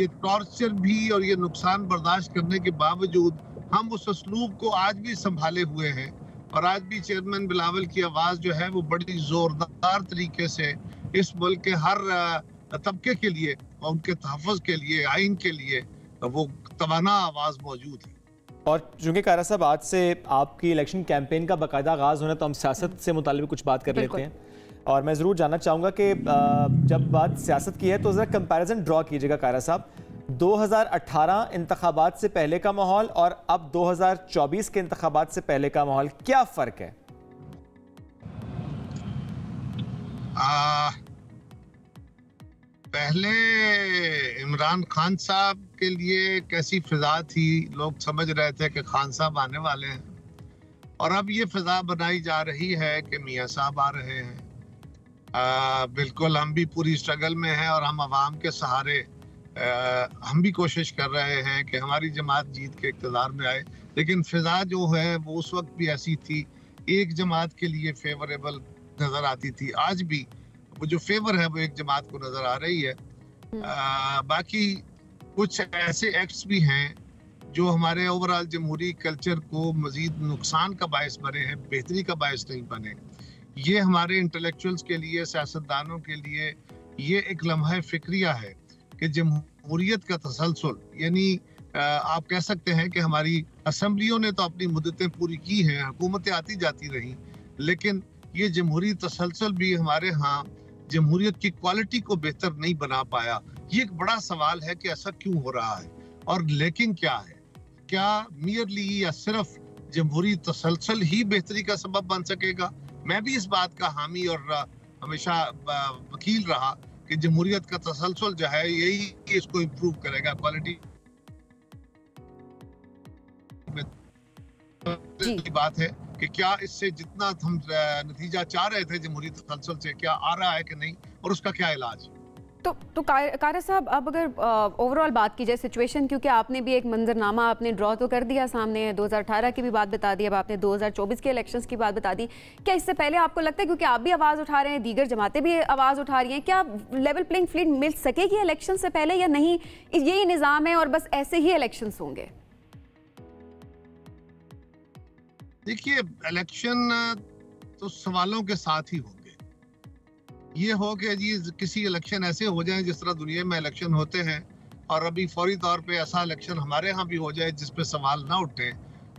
ये टॉर्चर भी और ये नुकसान बर्दाश्त करने के बावजूद हम उस असलूब को आज भी संभाले हुए हैं और आज भी चेयरमैन बिलावल की आवाज़ जो है वो बड़ी ज़ोरदार तरीके से इस मुल्क के हर तबके के लिए और उनके तहफ़्फ़ुज़ के लिए, आइन के लिए वो तवाना आवाज़ मौजूद है। और चूँकि कारा साहब आज से आपकी इलेक्शन कैंपेन का बाकायदा आगाज़ होना, तो हम सियासत से मुताल्लिक़ कुछ बात कर लेते हैं। और मैं ज़रूर जानना चाहूँगा कि जब बात सियासत की है तो ज़रा कंपैरिजन ड्रॉ कीजिएगा कारा साहब, 2018 इंतखाबात से पहले का माहौल और अब 2024 के इंतखाबात से पहले का माहौल, क्या फ़र्क है? पहले इमरान खान साहब के लिए कैसी फिजा थी, लोग समझ रहे थे कि खान साहब आने वाले हैं, और अब ये फिजा बनाई जा रही है कि मियां साहब आ रहे हैं। बिल्कुल हम भी पूरी स्ट्रगल में हैं और हम अवाम के सहारे हम भी कोशिश कर रहे हैं कि हमारी जमात जीत के इक़्तिदार में आए, लेकिन फिजा जो है वो उस वक्त भी ऐसी थी, एक जमात के लिए फेवरेबल नजर आती थी। आज भी वो जो फेवर है वो एक जमात को नजर आ रही है। बाकी कुछ ऐसे एक्ट्स भी हैं जो हमारे ओवरऑल जमहूरी कल्चर को मजीद नुकसान का बायस बने हैं, बेहतरी का बायस नहीं बने। ये हमारे इंटेलेक्चुअल्स के लिए, सियासतदानों के लिए ये एक लम्हा फिक्रिया है कि जमहूरियत का तसलसल, यानी आप कह सकते हैं कि हमारी असम्बलियों ने तो अपनी मुद्दतें पूरी की हैं, हुकूमतें आती जाती रहीं, लेकिन ये जमहूरी तसलसल भी हमारे यहाँ जमहूरियत की क्वालिटी को बेहतर नहीं बना पाया। ये एक बड़ा सवाल है कि ऐसा क्यों हो रहा है, और लेकिन क्या है, क्या मियरली या सिर्फ जमहूरी तसलसल ही बेहतरी का सबब बन सकेगा? मैं भी इस बात का हामी और हमेशा वकील रहा कि जमहूरियत का तसलसल जो है यही इसको इम्प्रूव करेगा, क्वालिटी की बात है कि क्या इससे जितना हम नतीजा चाह रहे थे जमहूरी तसलसल से, क्या आ रहा है कि नहीं, और उसका क्या इलाज? तो कारस साहब, अब अगर ओवरऑल बात की जाए सिचुएशन, क्योंकि आपने भी एक मंजरनामा आपने ड्रॉ तो कर दिया सामने, 2018 की भी बात बता दी, अब आपने 2024 के इलेक्शंस की बात बता दी, क्या इससे पहले आपको लगता है, क्योंकि आप भी आवाज़ उठा रहे हैं, दीगर जमातें भी आवाज़ उठा रही हैं, क्या लेवल प्लेइंग फील्ड मिल सकेगी इलेक्शन से पहले, या नहीं यही निज़ाम है और बस ऐसे ही इलेक्शंस होंगे? देखिए, इलेक्शन तो सवालों के साथ ही होंगे। ये हो कि जी किसी इलेक्शन ऐसे हो जाए जिस तरह दुनिया में इलेक्शन होते हैं, और अभी फौरी तौर पे ऐसा इलेक्शन हमारे यहाँ भी हो जाए जिस पे सवाल ना उठे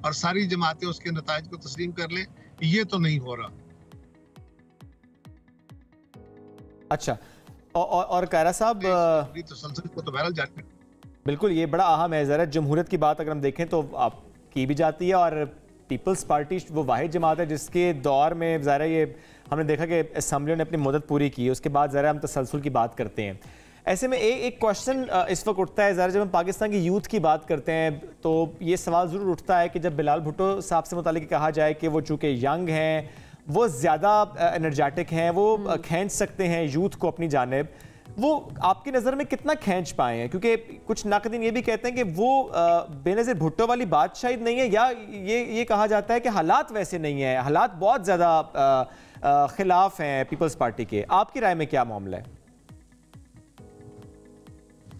और सारी जमातें उसके नताइज को तस्लीम कर लें, ये तो नहीं हो रहा। अच्छा, और कायरा साहब तो संसद को तो बहरहाल जाने, बिल्कुल ये बड़ा अहम है। ज़रा जमहूरियत की बात अगर हम देखें तो आप की भी जाती है, और पीपल्स पार्टी वो वाहिद जमात है जिसके दौर में ज़रा ये हमने देखा कि असम्बली ने अपनी मुद्दत पूरी की, उसके बाद ज़रा हम तसलसल की बात करते हैं। ऐसे में एक क्वेश्चन इस वक्त उठता है, ज़रा जब हम पाकिस्तान की यूथ की बात करते हैं तो ये सवाल ज़रूर उठता है कि जब बिलाल भुट्टो साहब से मुतालिक कहा जाए कि वो चूँकि यंग हैं, वो ज़्यादा एनर्जेटिक हैं, वो खींच सकते हैं यूथ को अपनी जानिब, वो आपकी नज़र में कितना खींच पाए हैं? क्योंकि कुछ नाक़दीन ये भी कहते हैं कि वो बेनज़ीर भुट्टो वाली बात शायद नहीं है, या ये कहा जाता है कि हालात वैसे नहीं है, हालात बहुत ज़्यादा खिलाफ हैं पीपल्स पार्टी के। आपकी राय में क्या मामला है?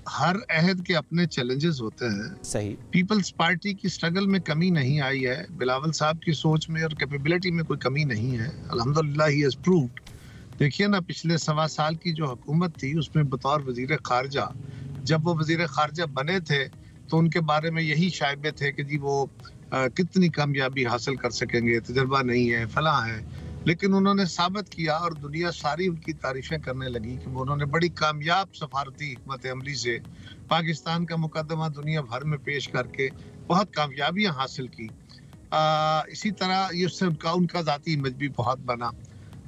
हर अहद के अपने चैलेंजेस होते हैं। सही, पीपल्स पार्टी की स्ट्रगल में कमी नहीं आई है, बिलावल साहब की सोच में और कैपेबिलिटी में कोई कमी नहीं है। अल्हम्दुलिल्लाह ही हैज प्रूव्ड। देखिए ना, पिछले 1.25 साल की जो हुकूमत थी उसमें बतौर वजीर खारजा, जब वो वजीर खारजा बने थे तो उनके बारे में यही शायबे थे कि जी वो कितनी कामयाबी हासिल कर सकेंगे, तजर्बा नहीं है, फला है। लेकिन उन्होंने साबित किया और दुनिया सारी उनकी तारीफें करने लगी कि उन्होंने बड़ी कामयाब सफारती हिकमत अमली से पाकिस्तान का मुकदमा दुनिया भर में पेश करके बहुत कामयाबियां हासिल की। इसी तरह ये उससे उनका ज़ाती इमेज भी बहुत बना।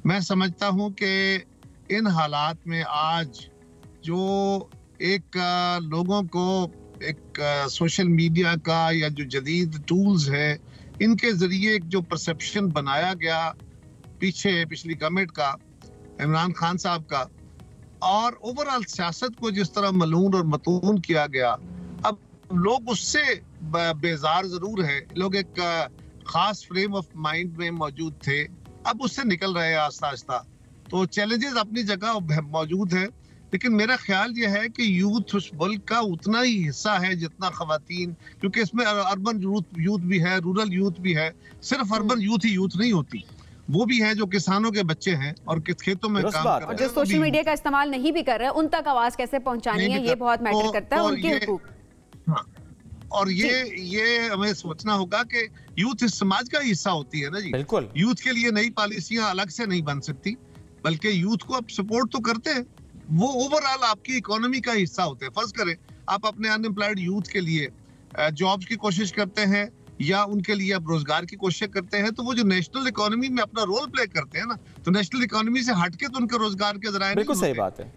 मैं समझता हूँ कि इन हालात में आज जो एक लोगों को एक सोशल मीडिया का या जो जदीद टूल्स है इनके ज़रिए एक जो परसेप्शन बनाया गया पिछली गवर्नमेंट का, इमरान खान साहब का, और ओवरऑल सियासत को जिस तरह मलून और मतून किया गया, अब लोग उससे बेजार ज़रूर है। लोग एक ख़ास फ्रेम ऑफ माइंड में मौजूद थे, अब उससे निकल रहे हैं आस्ता आस्ता। तो चैलेंजेस अपनी जगह मौजूद है, लेकिन मेरा ख्याल यह है कि यूथ उस मुल्क का उतना ही हिस्सा है जितना ख़वातीन, क्योंकि इसमें अर्बन यूथ भी है, रूरल यूथ भी है। सिर्फ अर्बन यूथ ही यूथ नहीं होती, वो भी है जो किसानों के बच्चे हैं और खेतों में काम कर रहे हैं, जो सोशल मीडिया का इस्तेमाल नहीं भी कर रहे हैं, उन तक आवाज़ कैसे पहुंचानी है, ये बहुत मैटर करता है, उनके हुकूक। और ये हमें सोचना होगा कि यूथ इस समाज का हिस्सा होती है ना जी। बिल्कुल, यूथ के लिए नई पॉलिसियां अलग से नहीं बन सकती, बल्कि यूथ को आप सपोर्ट तो करते हैं, वो ओवरऑल आपकी इकोनॉमी का हिस्सा होते हैं। फर्ज करें आप अपने अनएम्प्लॉयड यूथ के लिए जॉब्स की कोशिश करते हैं या उनके लिए आप रोजगार की कोशिश करते हैं, तो वो जो नेशनल इकोनॉमी में अपना रोल प्ले करते हैं ना, तो नेशनल इकोनॉमी से हटके तो उनके रोजगार के जराए बिल्कुल सही बात है।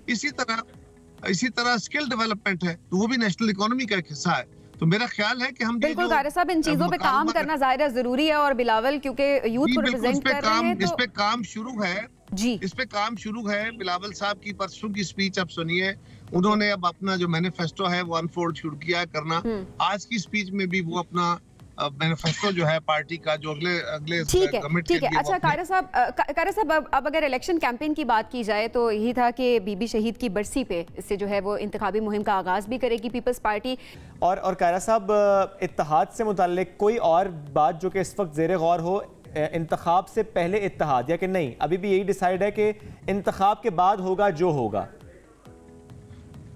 इसी तरह स्किल डेवलपमेंट है, तो वो भी नेशनल इकोनॉमी का एक हिस्सा है। तो मेरा ख्याल है कि हम बिल्कुल कारज साहब इन चीजों पे काम करना ज़ाहिर है जरूरी है, और बिलावल क्योंकि यूथ को रिप्रेजेंट कर रहे हैं, इस पे काम शुरू है। जी। इस पे काम शुरू है। बिलावल साहब की परसों की स्पीच आप सुनिए, उन्होंने अब अपना जो मैनिफेस्टो है वो अनफोल्ड शुरू किया है करना। आज की स्पीच में भी वो अपना मैनिफेस्टो जो है पार्टी का, जो अगले अगले गवर्नमेंट के लिए। अच्छा कारा साहब, अब अगर इलेक्शन कैंपेन की बात की जाए तो यही था कि बीबी शहीद की बरसी पे इससे जो है वो इंतखाबी मुहिम का आगाज भी करेगी पीपल्स पार्टी। और कारा साहब, इत्तेहाद से मुताल्लिक कोई और बात जो कि इस वक्त ज़ेर गौर हो, इंतखाब से पहले इत्तेहाद, या कि नहीं अभी भी यही डिसाइड है कि इंतखाब के बाद होगा जो होगा?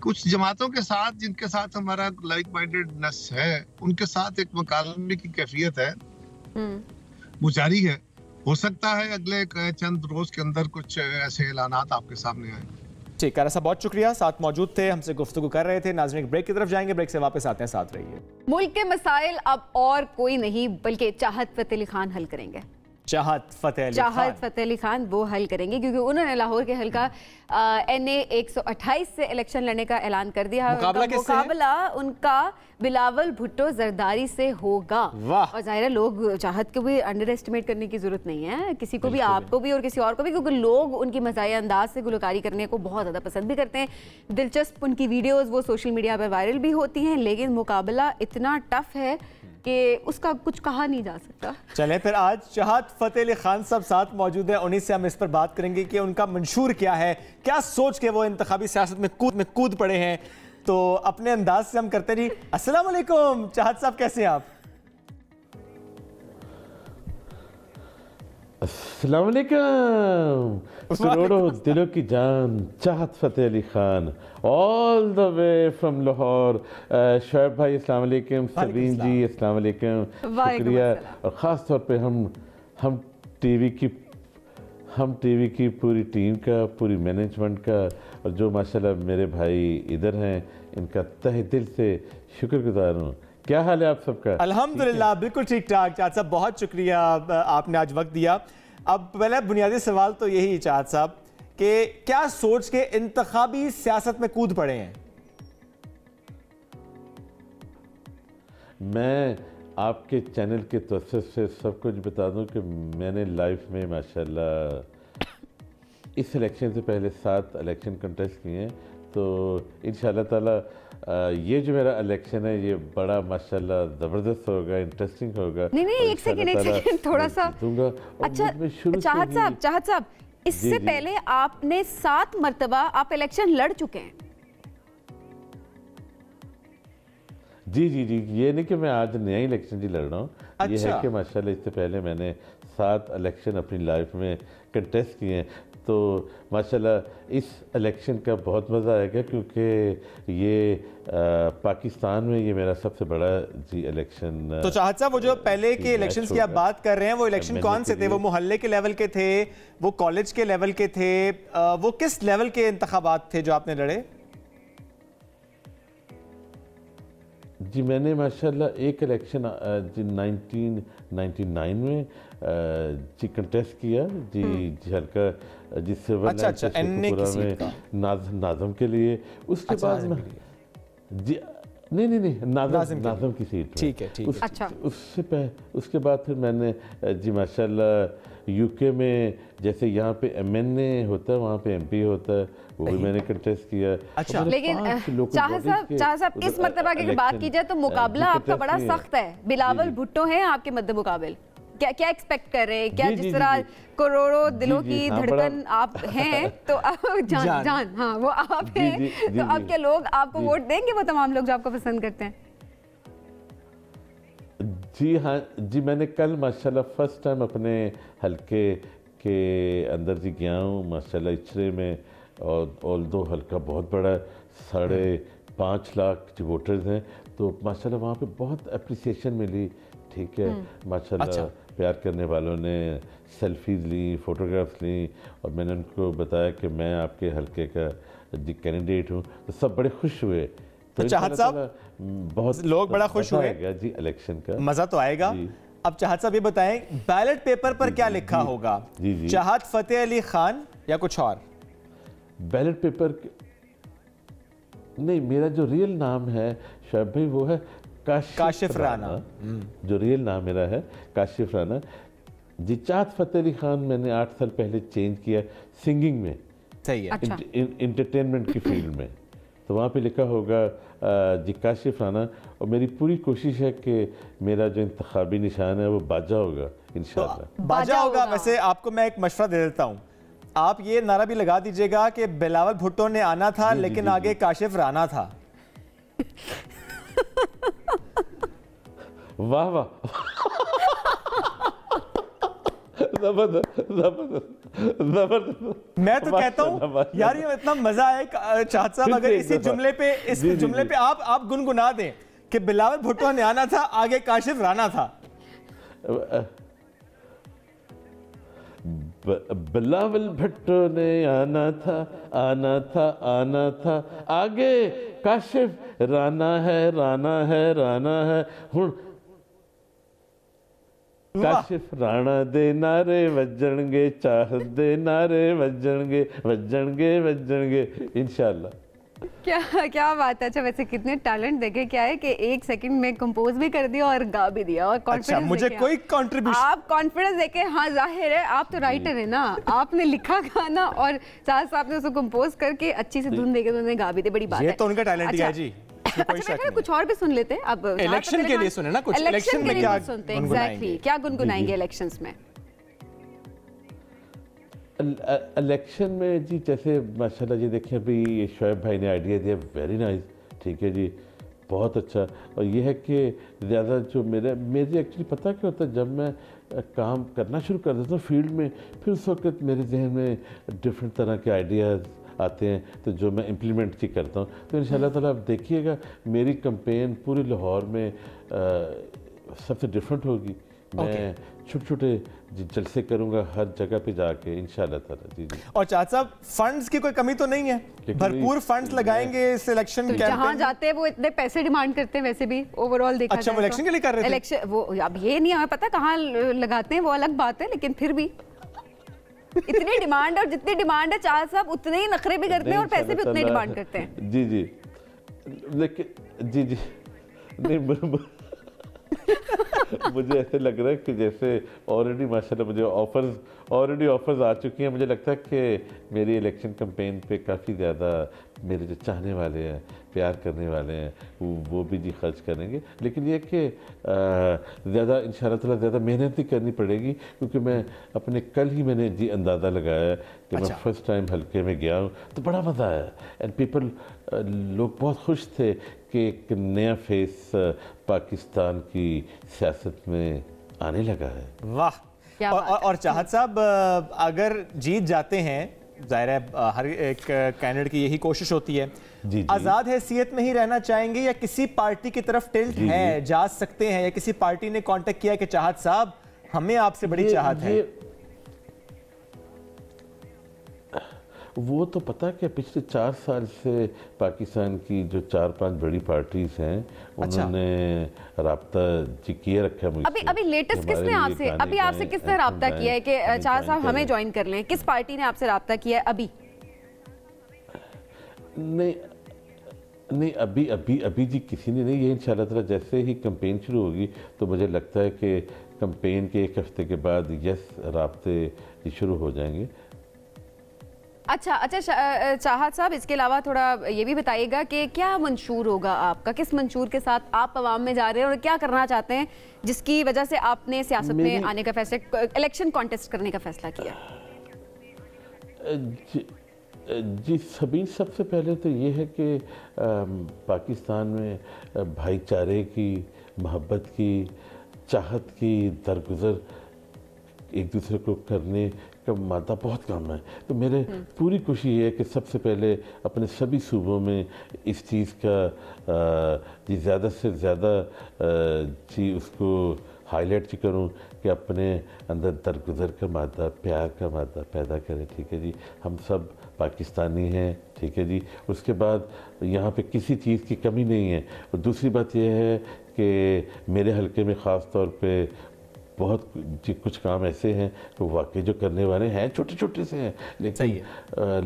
कुछ जमातों के साथ जिनके साथ हमारा लाइक माइंडेडनेस है, उनके साथ एक मुकालमे की कैफियत है, वो जारी है। हो सकता है अगले चंद रोज के अंदर कुछ ऐसे ऐलानात आपके सामने आए। ठीक, कारा साहब बहुत शुक्रिया, साथ मौजूद थे, हमसे गुफ्तगू कर रहे थे। नाज़रीन एक ब्रेक की तरफ जाएंगे, ब्रेक से वापस आते हैं, साथ रहिए। मुल्क के मसाइल अब और कोई नहीं बल्कि चाहत फतेह अली खान हल करेंगे। चाहत फतेह अली खान वो हल करेंगे, क्योंकि उन्होंने लाहौर के हल्का NA 128 से इलेक्शन लड़ने का ऐलान कर दिया। मुकाबला उनका बिलावल भुट्टो जरदारी से होगा। और जाहिर है लोग चाहत को भी अंडर एस्टिमेट करने की जरूरत नहीं है, किसी को भी, आपको भी और किसी और को भी, क्योंकि लोग उनकी मज़ाहिया अंदाज से गुलकारी करने को बहुत ज़्यादा पसंद भी करते हैं। दिलचस्प उनकी वीडियोस वो सोशल मीडिया पर वायरल भी होती हैं, लेकिन मुकाबला इतना टफ है कि उसका कुछ कहा नहीं जा सकता। चलें फिर, आज चाहत फतेह अली खान साहब साथ मौजूद है, उन्हीं से हम इस पर बात करेंगे कि उनका मंशूर क्या है, क्या सोच के वो इंतखाबी सियासत में कूद पड़े हैं। तो अपने अंदाज से हम करते जी। अस्सलाम वालेकुम चाहत साहब, कैसे हैं आप? अस्सलाम वालेकुम, करोड़ों दिलों की जान Chahat Fateh Ali Khan, all the way from Lahore. Shoaib भाई अस्सलाम वालेकुम, सबीन जी अस्सलाम वालेकुम, शुक्रिया। और ख़ास तौर पे हम टीवी की पूरी टीम का, पूरी मैनेजमेंट का, और जो माशाल्लाह मेरे भाई इधर हैं, इनका तहे दिल से शुक्रगुजार हूँ। क्या हाल है आप सबका? अल्हम्दुलिल्लाह बिल्कुल ठीक ठाक। चाहत साहब बहुत शुक्रिया, आपने आज वक्त दिया। अब पहले बुनियादी सवाल तो यही चाहत साहब कि क्या सोच के इंतखाबी सियासत में कूद पड़े हैं? मैं आपके चैनल के तवज्जुह से सब कुछ बता दूं कि मैंने लाइफ में माशाल्लाह इस इलेक्शन से पहले 7 इलेक्शन कंटेस्ट किए हैं। तो इंशाल्लाह ताला ये जो मेरा इलेक्शन है ये बड़ा माशाल्लाह ज़बरदस्त होगा, इंटरेस्टिंग होगा। नहीं एक सेकंड थोड़ा सा। अच्छा चाहत साहब, इससे पहले आपने 7 मरतबा आप इलेक्शन लड़ चुके हैं। जी, ये नहीं कि मैं आज नया इलेक्शन जी लड़ रहा हूँ। अच्छा। ये है कि माशाल्लाह इससे पहले मैंने 7 इलेक्शन अपनी लाइफ में कंटेस्ट किए हैं। तो माशाल्लाह इस इलेक्शन का बहुत मज़ा आएगा, क्योंकि ये पाकिस्तान में ये मेरा सबसे बड़ा जी इलेक्शन। तो चाहत साहब, वो जो पहले के इलेक्शंस की आप बात कर रहे हैं, वो इलेक्शन कौन से थे? वो मोहल्ले के लेवल के थे, वो कॉलेज के लेवल के थे, वो किस लेवल के इंतखाबात थे जो आपने लड़े? जी मैंने माशाल्लाह एक इलेक्शन जी 1999 में जी कंटेस्ट किया जी हल्का जी सिविल में नाज़म के लिए। उसके बाद में जी नहीं नाज़म की सीट। ठीक है। अच्छा। उसके बाद फिर मैंने जी माशाल्लाह यूके में जैसे यहाँ पे MNA होता है, वहाँ पे MP होता है, वो भी मैंने कंटेस्ट किया। अच्छा। लेकिन चाहत साहब इस मर्तबा की बात की जाए तो मुकाबला आपका बड़ा सख्त है। बिलावल भुट्टो हैं आपके मद्दे मुकाबिल, क्या एक्सपेक्ट कर रहे हैं? क्या जिस तरह करोड़ों दिलों की धड़कन आप हैं, तो जान हाँ वो आप हैं, तो अब क्या लोग आपको वोट देंगे, वो तमाम लोग जो आपको पसंद करते हैं? जी हाँ जी, मैंने कल माशाल्लाह फर्स्ट टाइम अपने हलके के अंदर जी गया हूँ माशाल्लाह इचरे में। और दो हल्का बहुत बड़ा, 5.5 लाख जो वोटर्स हैं, तो माशाल्लाह वहाँ पे बहुत अप्रिसिएशन मिली। ठीक है माशाल्लाह। अच्छा। प्यार करने वालों ने सेल्फीज ली, फ़ोटोग्राफ्स ली, और मैंने उनको बताया कि मैं आपके हलके का जी कैंडिडेट हूँ, तो सब बड़े खुश हुए। तो चाहत साहब बहुत लोग बड़ा खुश हुए जी इलेक्शन का मज़ा तो आएगा। अब चाहत साहब ये बताएं, बैलेट पेपर पर क्या लिखा होगा? जी चाहत फतेह अली खान या कुछ और? बैलेट पेपर नहीं, मेरा जो रियल नाम है शोएब भाई वो है काशिफ राना। जो रियल नाम मेरा है काशिफ राना। जी चाहत फ़तेह अली खान मैंने 8 साल पहले चेंज किया सिंगिंग में, सही है। अच्छा। इंटरटेनमेंट की फील्ड में, तो वहाँ पे लिखा होगा जी काशिफ राना, और मेरी पूरी कोशिश है कि मेरा जो इंतखाबी निशान है वो बाजा होगा इंशाल्लाह। तो बाजा होगा। वैसे आपको मैं एक मशवरा दे देता हूँ, आप ये नारा भी लगा दीजिएगा कि बिलावल भुट्टो ने आना था लेकिन आगे काशिफ राना था। वाह वाह, जबरदस्त जबरदस्त जबरदस्त। मैं तो कहता हूँ यार ये इतना मजा आया चाहत साहब, अगर इस जुमले पे आप गुनगुना दें कि बिलावल भुट्टो ने आना था आगे काशिफ राना था। बिलावल भुट्टो ने आना था आना था आना था, आगे काशिफ राना है राना है राना है। हुण काशिफ राणा दे नारे वजणगे, चाहत दे नारे वजणगे वजणगे वजणगे इंशाल्लाह। क्या बात है। अच्छा वैसे कितने टैलेंट देखे, क्या है कि 1 सेकंड में कंपोज भी कर दिया और गा भी दिया, और कॉन्फिडेंस। अच्छा, मुझे कोई कंट्रीब्यूशन, आप कॉन्फिडेंस देखे। हाँ जाहिर है आप तो राइटर है ना, आपने लिखा गाना और चाहत साहब ने उसको कंपोज करके अच्छी से धुन देके उन्होंने गा भी दी, बड़ी बात है। ये तो उनका टैलेंट ही है जी। अच्छा कुछ और भी सुन लेते हैं अब, इलेक्शन के लिए सुने ना कुछ, इलेक्शन में क्या सुनते हैं एग्जैक्टली, क्या गुनगुनाएंगे इलेक्शंस में? इलेक्शन में जी जैसे माशाल्लाह जी देखिए अभी शोएब भाई ने आइडिया दिया, वेरी नाइस, ठीक है जी, बहुत अच्छा। और ये है कि ज़्यादा जो मेरे एक्चुअली पता क्या होता है, जब मैं काम करना शुरू कर देता हूँ फील्ड में, फिर उस वक्त मेरे जहन में डिफरेंट तरह के आइडियाज़ आते हैं, तो जो मैं इम्प्लीमेंट की करता हूँ। तो इंशाल्लाह ताला आप देखिएगा मेरी कैंपेन पूरे लाहौर में सबसे डिफरेंट होगी। मैं छोटे छोटे जलसे करूंगा हर जगह पे जाके इंशाल्लाह ताला। जी जी। और चाचा साहब फंड्स की कोई कमी तो नहीं है, भरपूर फंड्स लगाएंगे इस इलेक्शन तो कैंपेन। जहां जाते हैं वो इतने पैसे डिमांड करते हैं वैसे भी ओवरऑल देखा अच्छा, वो इलेक्शन के लिए कर रहे थे? इलेक्शन वो अब ये नहीं हमें पता कहाँ लगाते हैं, वो अलग बात है, लेकिन फिर भी इतनी डिमांड, और जितनी डिमांड है चाहत साहब उतने ही नखरे भी करते हैं और पैसे भी उतने डिमांड करते हैं। जी जी, लेकिन जी जी नहीं मुझे ऐसे लग रहा है कि जैसे ऑलरेडी माशाल्लाह मुझे ऑफर्स आ चुकी हैं। मुझे लगता है कि मेरी इलेक्शन कैंपेन पे काफ़ी ज़्यादा मेरे जो चाहने वाले हैं, प्यार करने वाले हैं, वो भी जी खर्च करेंगे। लेकिन ये कि ज़्यादा इंशाल्लाह ताला ज़्यादा मेहनत ही करनी पड़ेगी, क्योंकि मैं अपने कल ही मैंने जी अंदाज़ा लगाया कि मैं फर्स्ट टाइम हल्के में गया हूँ तो बड़ा मज़ा आया, एंड पीपल लोग बहुत खुश थे कि एक नया फेस पाकिस्तान की सियासत में आने लगा है। वाह। और चाहत साहब अगर जीत जाते हैं, जाहिर है हर एक कैंडिडेट की यही कोशिश होती है, आज़ाद हैसियत में ही रहना चाहेंगे या किसी पार्टी की तरफ टिल्ट है, जा सकते हैं, या किसी पार्टी ने कांटेक्ट किया कि चाहत साहब हमें आपसे बड़ी चाहत है? वो तो पता क्या पिछले 4 साल से पाकिस्तान की जो 4-5 बड़ी पार्टीज हैं उन्होंने राब्ता किए रखा है मुझसे। अभी लेटेस्ट किसने आपसे, अभी आपसे किसने राब्ता किया है कि चाहत साहब हमें ज्वाइन कर लें? किस पार्टी ने आपसे राब्ता किया है अभी? नहीं अभी जी किसी ने नहीं। ये इंशाल्लाह ताला जैसे ही कैंपेन शुरू होगी तो मुझे लगता है कि कैंपेन के 1 हफ्ते के बाद राब्ते शुरू हो जाएंगे। अच्छा चाहत साहब, इसके अलावा थोड़ा ये भी बताइएगा कि क्या मंशूर होगा आपका, किस मंशूर के साथ आप अवाम में जा रहे हैं और क्या करना चाहते हैं जिसकी वजह से आपने सियासत में आने का फैसला, इलेक्शन कॉन्टेस्ट करने का फैसला किया? जी सबसे पहले तो ये है कि पाकिस्तान में भाईचारे की, मोहब्बत की, चाहत की दरगुजर एक दूसरे को करने का मादा बहुत कम है। तो मेरे पूरी कोशिश ये है कि सबसे पहले अपने सभी सूबों में इस चीज़ का जी ज़्यादा से ज़्यादा जी उसको हाईलाइट करूं कि अपने अंदर दरगुजर का मादा, प्यार का मादा पैदा करें। ठीक है जी, हम सब पाकिस्तानी हैं। ठीक है जी, उसके बाद यहाँ पे किसी चीज़ की कमी नहीं है। और दूसरी बात यह है कि मेरे हलके में ख़ास तौर पे बहुत जी कुछ काम ऐसे हैं तो वाकई जो करने वाले हैं छोटे छोटे से हैं, लेकिन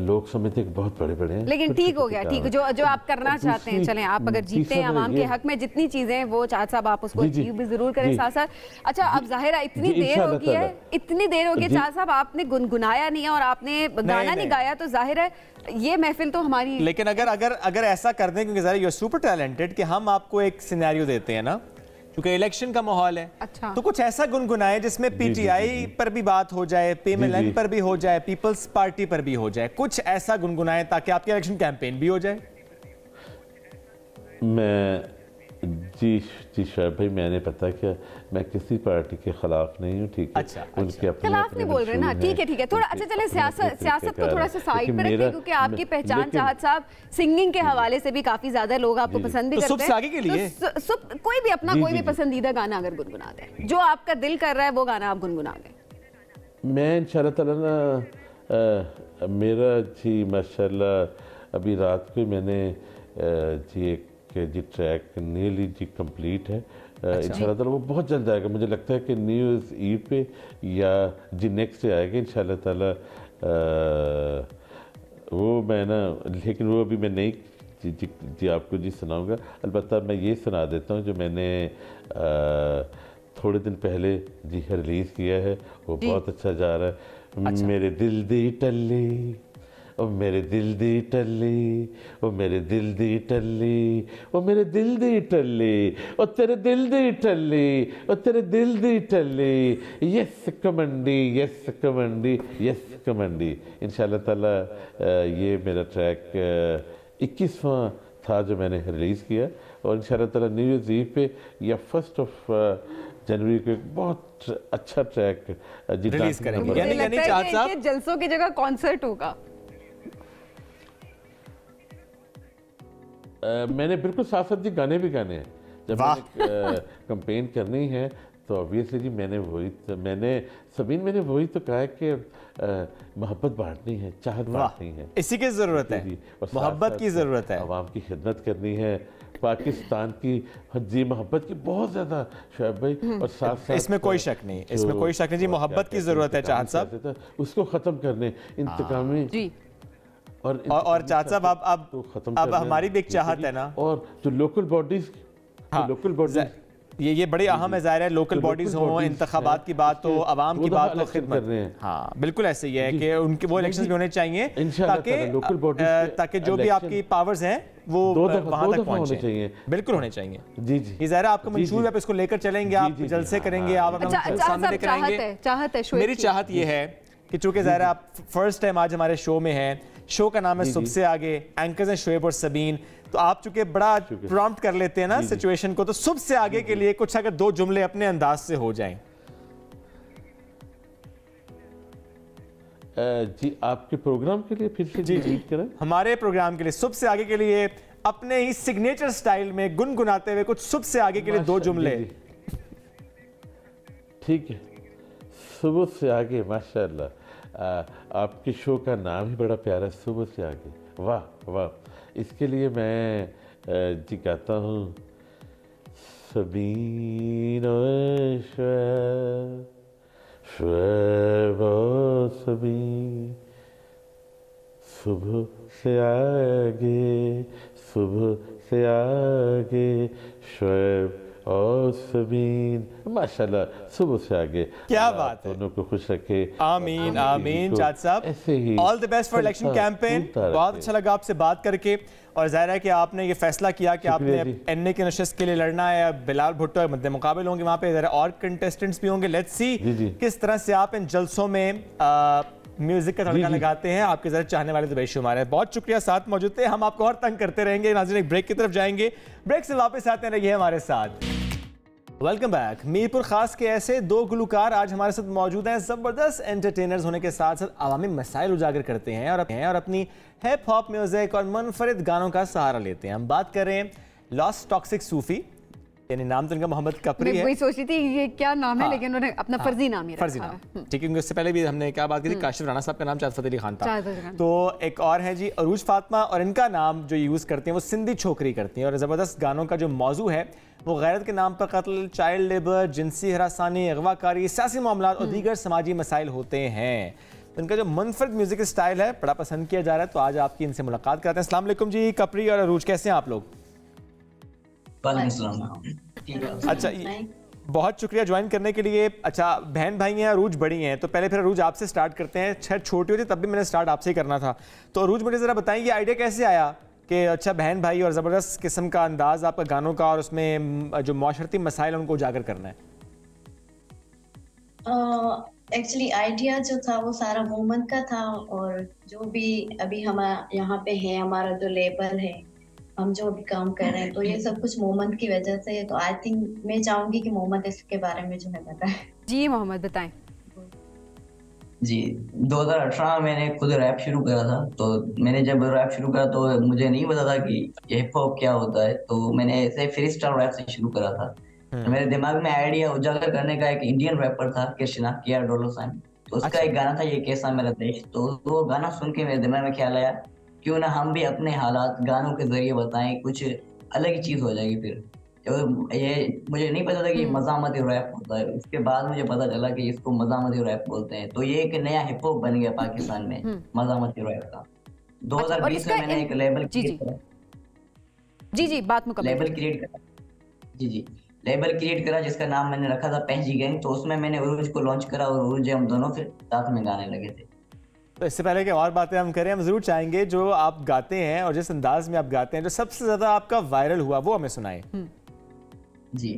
लोग समझते हैं बहुत बड़े बड़े हैं। लेकिन ठीक हो गया, ठीक जो आप करना चाहते हैं, चलें आप अगर जीतते हैं आवाम के हक में जितनी चीजें वो चाहत साहब आप उसको अचीव भी जरूर करें साथ साथ। अच्छा अब जाहिर है इतनी देर हो गई है, इतनी देर हो गई चाहत साहब, आपने गुनगुनाया नहीं है और आपने गाना नहीं गाया, तो जाहिर है ये महफिल तो हमारी। लेकिन अगर ऐसा कर दें, क्योंकि ज़रा यू आर सुपर टैलेंटेड, कि हम आपको एक सिनेरियो देते हैं ना, क्योंकि इलेक्शन का माहौल है। अच्छा। तो कुछ ऐसा गुनगुनाए जिसमें पीटीआई पर भी बात हो जाए, पीएमएलएन पर भी हो जाए, पीपल्स पार्टी पर भी हो जाए, कुछ ऐसा गुनगुनाए ताकि आपकी इलेक्शन कैंपेन भी हो जाए। मैं जी शोएब भाई, मैंने पता क्या, मैं किसी पार्टी के खिलाफ नहीं हूँ, ठीक है। अच्छा, उनके अपने खिलाफ नहीं बोल रहे ना, ठीक है थोड़ा। अच्छा चले सियासत को थोड़ा सा साइड पर रखें, क्योंकि आपकी पहचान चाहत साहब सिंगिंग के हवाले से भी काफी ज्यादा लोग आपको पसंद भी करते हैं। आगे के लिए कोई भी अपना कोई भी पसंदीदा गाना अगर गुनगुनाते हैं, जो आपका दिल कर रहा है वो गाना आप गुनगुना दें। मैं इंशाल्लाह ताला ना, मेरा जी माशाल्लाह अभी रात को मैंने जी एक जी ट्रैक नीली जी कंप्लीट है। इंशाल्लाह ताला वो बहुत जल्द आएगा, मुझे लगता है कि न्यू ईयर्स ईव पे या जी नेक्स्ट डे आएगा इंशाल्लाह ताला। वो मैं ना, लेकिन वो अभी मैं नहीं जी आपको जी सुनाऊंगा। अलबत्ता मैं ये सुना देता हूँ जो मैंने थोड़े दिन पहले जी रिलीज़ किया है, वो बहुत अच्छा जा रहा है। अच्छा। मेरे दिल दी टल्ली, ओ मेरे दिल दी टल्ली, ओ मेरे दिल दी टल्ली, ओ मेरे दिल दी टल्ली, ओ तेरे दिल दी टल्ली, ओ तेरे दिल दी टल्ली, यस कमंडी, यस कमंडी, यस कमंडी। इंशाल्लाह ताला ये मेरा ट्रैक 21वां था जो मैंने रिलीज़ किया, और इंशाल्लाह ताला न्यू ईयर्स ईव पे या 1 जनवरी को एक बहुत अच्छा ट्रैक रिलीज करेंगे। यानी चाहत साहब जलसों की जगह कॉन्सर्ट होगा। मैंने बिल्कुल साथ साथ जी गाने भी गाने हैं। जब मैंने कंपेन करनी है तो ऑब्वियसली जी मैंने वही तो कहा है कि मोहब्बत बांटनी है, चाहत बांटनी है, इसी की ज़रूरत है, मोहब्बत की ज़रूरत है, आवाम की खिदमत करनी है, पाकिस्तान की जी मोहब्बत की बहुत ज़्यादा शोएब भाई, और साथ साथ इसमें कोई शक नहीं, इसमें कोई शक नहीं जी, मोहब्बत की ज़रूरत है चाहत साहब, उसको ख़त्म करने इंतकामी। और चाहत साहब अब हमारी भी एक चाहत है ना, और जो लोकल बॉडीज, ये बड़ी अहम है, ज़ाहिर है लोकल बॉडीज हो, इंतखाबात की बात हो, आवाम की बात हो, खिदमत। हाँ बिल्कुल ऐसे ही है कि उनके वो इलेक्शंस भी होने चाहिए ताकि जो भी आपकी पावर्स हैं वो वहां तक पहुंचे चाहिए, बिल्कुल होने चाहिए। जी जी, ये ज़ाहिर आपका मंशूर, आप इसको लेकर चलेंगे, आप जलसे करेंगे, आप अपना सामने लेकर आएंगे। मेरी चाहत ये है कि चूंकि ज़ाहिर आप फर्स्ट टाइम आज हमारे शो में हैं, शो का नाम है सबसे आगे, एंकर्स हैं शोएब और सबीन, तो आप चूंकि बड़ा प्रॉम्प्ट कर लेते हैं ना सिचुएशन को, तो सबसे आगे के लिए कुछ अगर 2 जुमले अपने अंदाज से हो जाएं। जी आपके प्रोग्राम के लिए फिर से जी करें, हमारे प्रोग्राम के लिए सबसे आगे के लिए अपने ही सिग्नेचर स्टाइल में गुनगुनाते हुए कुछ सबसे आगे के लिए 2 जुमले। ठीक है, सुबह से आगे, माशाल्लाह, आपके शो का नाम ही बड़ा प्यारा है, सुबह से आगे, वाह वाह। इसके लिए मैं जी कहता हूँ, सबीन शोएब सबीन, सुबह से आगे, सुबह से आगे, शोएब और सबीन, माशाल्लाह सुबह से आगे। क्या बात है, दोनों को खुश रखे, आमीन आमीन। चाहत साहब ऐसे ही all the best for election campaign. बहुत अच्छा लगा आपसे बात करके, और जाहिर है कि आपने ये फैसला किया कि आपने एनए के नशस्त के लिए लड़ना है, बिलाल भुट्टो मद्दे मुकाबिल होंगे वहाँ पे, ज़रा और कंटेस्टेंट्स भी होंगे। लेट्स सी किस तरह से आप इन जलसों में म्यूजिक का तड़का लगाते हैं। आपके ज़रा चाहने वाले तो बेशुमार है। बहुत शुक्रिया साथ मौजूद थे, हम आपको और तंग करते रहेंगे। नाज़रीन एक ब्रेक की तरफ जाएंगे, ब्रेक से वापस आते रहिए हमारे साथ। Welcome back. मीरपुर खास के ऐसे 2 गुलकार आज हमारे साथ मौजूद हैं। ज़बरदस्त एंटरटेनर्स होने के साथ साथ अवामी मसाइल उजागर करते हैं और अपनी हिप हॉप म्यूजिक और मुनफरिद गानों का सहारा लेते हैं। हम बात कर रहे हैं लॉस्ट टॉक्सिक सूफी, यानी नाम तो इनका मोहम्मद कपरी है। मैं वही सोच रही थी ये क्या नाम है, लेकिन उन्होंने अपना फर्जी नाम ही रखा। फर्जी नाम, ठीक है। उससे पहले भी हमने क्या बात की थी, काशिफ राणा साहब का नाम चाहत अली खान था, तो एक और है जी अरूज फातिमा, और इनका नाम जो यूज़ करते हैं वो सिंधी छोकरी करती हैं। और ज़बरदस्त गानों का जो मौजू है वो गैरत के नाम पर कत्ल, चाइल्ड लेबर, जिनसी हरासानी, अगवाकारी, सियासी मामला और दीगर समाजी मसाइल होते हैं। इनका जो मुनफरद म्यूजिक स्टाइल है बड़ा पसंद किया जा रहा है, तो आज आपकी इनसे मुलाकात करते हैं। अस्सलाम वालेकुम जी कपरी और अरूज, कैसे हैं आप लोग? अच्छा, बहुत शुक्रिया ज्वाइन करने के लिए। अच्छा, बहन भाई हैं, अरूज बड़ी हैं, तो पहले फिर अरूज आपसे स्टार्ट करते हैं। छोटी होती तब भी मैंने स्टार्ट आपसे ही करना था, तो अरूज मुझे ज़रा बताएं ये आइडिया कैसे आया कि अच्छा बहन भाई और ज़बरदस्त किस्म का अंदाज आपका गानों का और उसमें जो माशरती मसाइल है उनको उजागर करना है? एक्चुअली आइडिया जो था वो सारा मोमेंट का था, और जो भी अभी हम यहाँ पे है, हमारा जो लेबल है, हम जो भी काम कर रहे हैं, तो ये सब कुछ मोमेंट की वजह से। तो आई थिंक मैं चाहूंगी कि मोमेंट इसके बारे में जो है बताएं। जी मोहम्मद बताएं। जी 2018 मैंने खुद रैप शुरू करा था। तो मैंने जब रैप शुरू करा तो मुझे नहीं पता था कि हिप हॉप क्या होता है, तो मैंने ऐसे फ्री स्टाइल रैप से शुरू करा था। तो मेरे दिमाग में आइडिया उजागर करने का एक इंडियन रैपर था कृष्णा $, तो उसका एक गाना था ये कैसा मेरा देश। तो वो गाना सुन के मेरे दिमाग में ख्याल आया क्यों ना हम भी अपने हालात गानों के जरिए बताएं, कुछ अलग ही चीज हो जाएगी। फिर ये मुझे नहीं पता था कि मज़ामती रैप होता है, उसके बाद मुझे पता चला कि इसको मज़ामती रैप बोलते हैं। तो ये एक नया हिप हॉप बन गया पाकिस्तान में, मज़ामती रैप का। 2020 में मैंने एक लेबल बात मुकम्मल लेबल क्रिएट करा। जी लेबल क्रिएट करा जिसका नाम मैंने रखा था पहजी गैंग। तो उसमें मैंने उरूज को लॉन्च करा और उरूज हम दोनों फिर साथ में गाने लगे थे। तो इससे पहले कि और बातें हम करें, हम जरूर चाहेंगे जो आप गाते हैं और जिस अंदाज में आप गाते हैं, जो सबसे ज्यादा आपका वायरल हुआ वो हमें सुनाएं। जी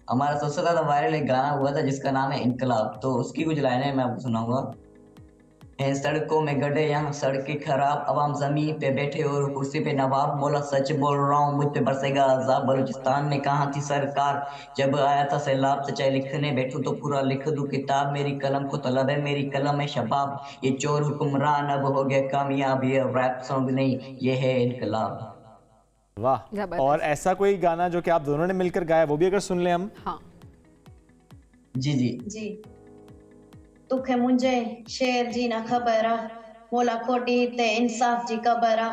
हमारा सबसे ज्यादा वायरल एक गाना हुआ था जिसका नाम है इनकलाब। तो उसकी कुछ लाइनें मैं आपको सुनाऊंगा। सड़कों में गड्ढे, यहाँ सड़कें खराब, अवाम जमीन पे बैठे और कुर्सी पे नवाब। मौला सच बोल रहा हूँ, मुझ पे बरसेगा अज़ाब। बलूचिस्तान में कहाँ थी सरकार जब आया था सैलाब। सच्चाई लिखने बैठूं तो पूरा लिख दूं किताब। मेरी कलम को तलब है, मेरी कलम है शबाब। ये चोर हुक्मरान अब हो गया कामयाब। ये रैप सॉन्ग नहीं, ये है इनकलाब। वाह। और ऐसा कोई गाना जो कि आप दोनों ने मिलकर गाया, वो भी अगर सुन ले हम। हाँ जी दुख है मुझे शेर जी ना खबर आ, मोला खोटी ते इंसाफ जी खबर आ।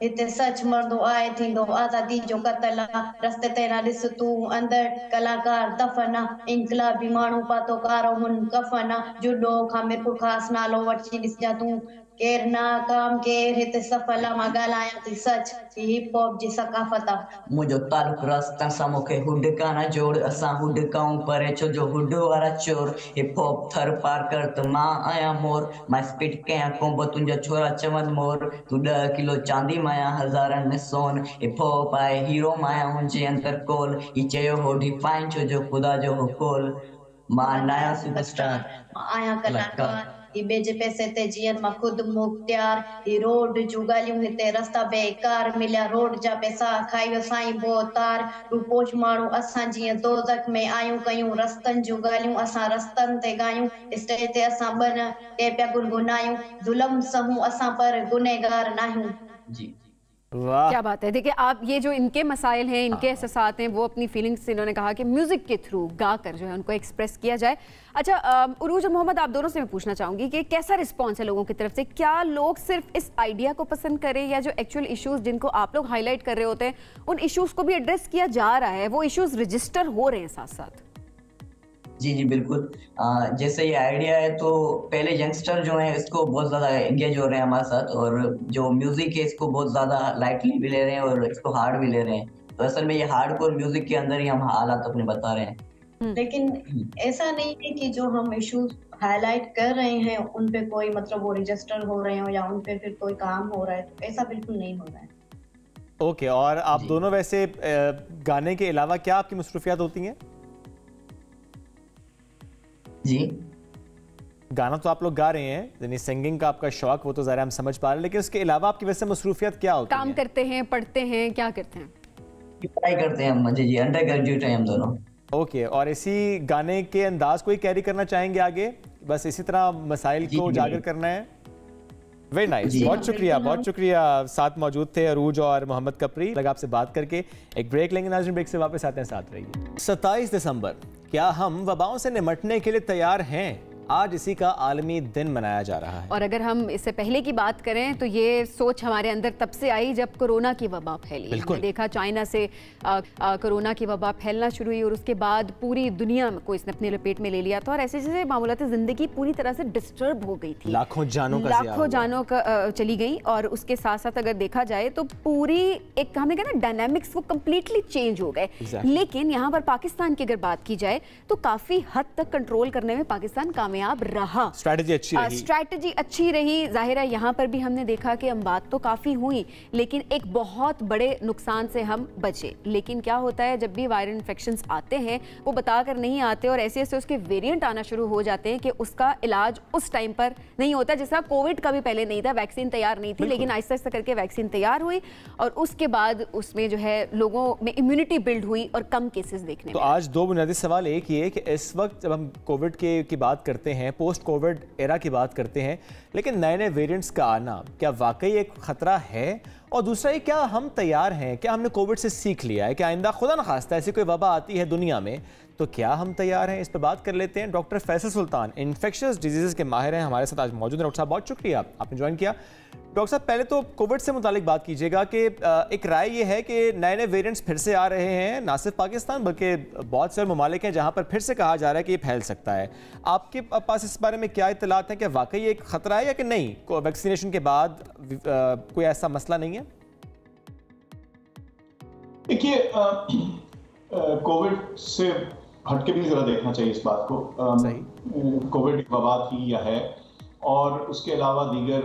इते सच मर्दो आए थींदो आजादी जो कतल आ। रस्ते ते ना ॾिस तूं अंदर कलाकार दफना। इनकलाबी माण्हू पातो कारो हुन कफना। जुडो खां मिरपुर खास नालो वठी ॾिसजा तूं केर नाकाम केर हिते सफल आ। मां ॻाल्हायां थी सच हिप हॉप जी सकाफ़त आ। मुझो तालुक रस्तन सां मूंखे हुड काना जोड़। असां हुड काऊं परे छो जो हुड वारा चोर। हिप हॉप थर पार कर त मां आहियां मोर। मां स्पिट कयां कोंबो तुंहिंजा छोरा चवनि मोर। तूं 10 किलो चांदी माया हज़ारनि में सोन। हिप हॉप आहे हीरो माया हुनजे अंदर कोल। ही चयो हो डिफाइन छो जो ख़ुदा जो हो कोल। मां नया सुपरस्टार आहियां कलाकार। ही बेजे पैसे ते जीअन मां खुद मुख्तियार। ही रोड जूं ॻाल्हियूं हिते रस्ता बेकार मिलिया। रोड जा पैसा खाई वियो साईं बोतार। रूपोश माण्हू असां जीअं दोज़ख में आयूं कयूं रस्तनि जूं ॻाल्हियूं असां रस्तनि ते ॻायूं। स्टेज ते असां बन के पिया गुनगुनायूं। ज़ुल्म सहूं असां पर गुनहगार नाहियूं। जी क्या बात है। देखिए आप ये जो इनके मसाइल हैं, इनके एहसासात हैं, वो अपनी फीलिंग्स इन्होंने कहा कि म्यूजिक के थ्रू गा कर जो है उनको एक्सप्रेस किया जाए। अच्छा उरूज और मोहम्मद, आप दोनों से मैं पूछना चाहूंगी कि कैसा रिस्पॉन्स है लोगों की तरफ से? क्या लोग सिर्फ इस आइडिया को पसंद करें या जो एक्चुअल इश्यूज जिनको आप लोग हाईलाइट कर रहे होते हैं उन इश्यूज को भी एड्रेस किया जा रहा है, वो इश्यूज रजिस्टर हो रहे हैं साथ साथ? जी बिल्कुल। जैसे ये आइडिया है तो पहले यंगस्टर जो है इसको बहुत ज़्यादा एंगेज हो रहे हैं हमारे साथ, और जो म्यूज़िक है इसको बहुत ज़्यादा लाइटली भी ले रहे हैं और इसको हार्ड भी ले रहे हैं। तो असल में ये हार्डकोर म्यूज़िक के अंदर ही हम हालात अपने बता रहे हैं। लेकिन ऐसा नहीं है कि जो हम इश्यूज हाईलाइट कर रहे हैं उन पे कोई मतलब वो रजिस्टर हो रहे हो या उन पे फिर कोई काम हो रहा है, तो ऐसा बिल्कुल नहीं हो रहा है। ओके, और आप दोनों वैसे गाने के अलावा क्या आपकी मसरूफियात होती हैं? जी गाना तो आप लोग गा रहे हैं, यानी सिंगिंग का आपका शौक, वो तो ज़रा हम समझ पा रहे हैं, लेकिन उसके अलावा आपकी वैसे मसरूफियत क्या होती है? काम करते हैं, पढ़ते हैं, क्या करते हैं? पढ़ाई करते हैं हम। जी अंडर ग्रेजुएट हैं हम दोनों। ओके, और इसी गाने के अंदाज को ही कैरी करना चाहेंगे आगे, बस इसी तरह मसाइल को उजागर करना है? वेरी नाइस, बहुत शुक्रिया, बहुत शुक्रिया। साथ मौजूद थे अरूज और मोहम्मद कपरी। लगा आपसे बात करके। एक ब्रेक लेंगे नाज़रीन, ब्रेक से वापस आते हैं, साथ रहिए। 27 दिसंबर, क्या हम वबाओं से निमटने के लिए तैयार हैं? आज इसी का आलमी दिन मनाया जा रहा है। और अगर हम इससे पहले की बात करें तो ये सोच हमारे अंदर तब से आई जब कोरोना की वबा फैली। हमने देखा चाइना से कोरोना की वबा फैलना शुरू हुई और उसके बाद पूरी दुनिया को इसने अपने लपेट में ले लिया था और ऐसे जैसे मामूलात ज़िंदगी पूरी तरह से डिस्टर्ब हो गई थी। लाखों जानों का चली गई और उसके साथ साथ अगर देखा जाए तो पूरी एक हमने कहा ना डायनामिक्स वो कंप्लीटली चेंज हो गए। लेकिन यहाँ पर पाकिस्तान की अगर बात की जाए तो काफी हद तक कंट्रोल करने में पाकिस्तान कामयाब रहा। स्ट्रैटेजी अच्छी रही। जाहिर है यहाँ पर भी हमने देखा कि बात तो काफी हुई लेकिन एक बहुत बड़े नुकसान से हम बचे। लेकिन क्या होता है जब भी वायरल इन्फेक्शंस आते हैं वो बताकर नहीं आते और ऐसे ऐसे उसके वेरिएंट आना शुरू हो जाते हैं कि उसका इलाज उस टाइम पर नहीं होता। जैसा कोविड का भी पहले नहीं था, वैक्सीन तैयार नहीं थी, लेकिन आहिस्ता आहिस्ता करके वैक्सीन तैयार हुई और उसके बाद उसमें जो है लोगों में इम्यूनिटी बिल्ड हुई और कम केसेस देखने तो आज दो बुनियादी सवाल एक ही है कि इस वक्त जब हम कोविड की बात करते हैं, पोस्ट कोविड एरा की बात करते हैं, लेकिन नए नए वेरिएंट्स का आना क्या वाकई एक खतरा है? और दूसरा ये क्या हम तैयार हैं? क्या हमने कोविड से सीख लिया है कि आइंदा खुदा न खास्ता ऐसी कोई वबा आती है दुनिया में तो क्या हम तैयार हैं? इस पर बात कर लेते हैं। डॉक्टर फैसल सुल्तान इन्फेक्शियस डिजीज़ के माहिर हैं, हमारे साथ आज मौजूद हैं। डॉक्टर साहब बहुत शुक्रिया आपने ज्वाइन किया। डॉक्टर साहब पहले तो कोविड से मुतालिक बात कीजिएगा कि एक राय ये है कि नए नए वेरिएंट्स फिर से आ रहे हैं, ना सिर्फ पाकिस्तान बल्कि बहुत सारे ममालिक हैं जहां पर फिर से कहा जा रहा है कि ये फैल सकता है। आपके पास इस बारे में क्या इत्तलात हैं कि वाकई एक खतरा है या कि नहीं, वैक्सीनेशन के बाद कोई ऐसा मसला नहीं है? देखिए, कोविड से हटके भी जरा देखना चाहिए इस बात को। कोविड वबा थी या है और उसके अलावा दीगर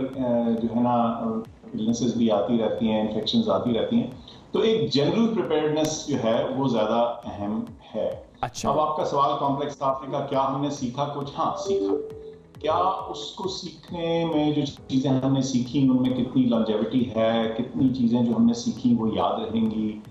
जो है ना इलनेसेस भी आती रहती हैं, इन्फेक्शंस आती रहती हैं, तो एक जनरल प्रिपेयर्डनेस जो है वो ज्यादा अहम है। अच्छा। अब आपका सवाल कॉम्प्लेक्स था, आपने कहा क्या हमने सीखा कुछ? हाँ, सीखा। क्या उसको सीखने में जो चीजें हमने सीखी उनमें कितनी लॉन्जेविटी है, कितनी चीजें जो हमने सीखी वो याद रहेंगी?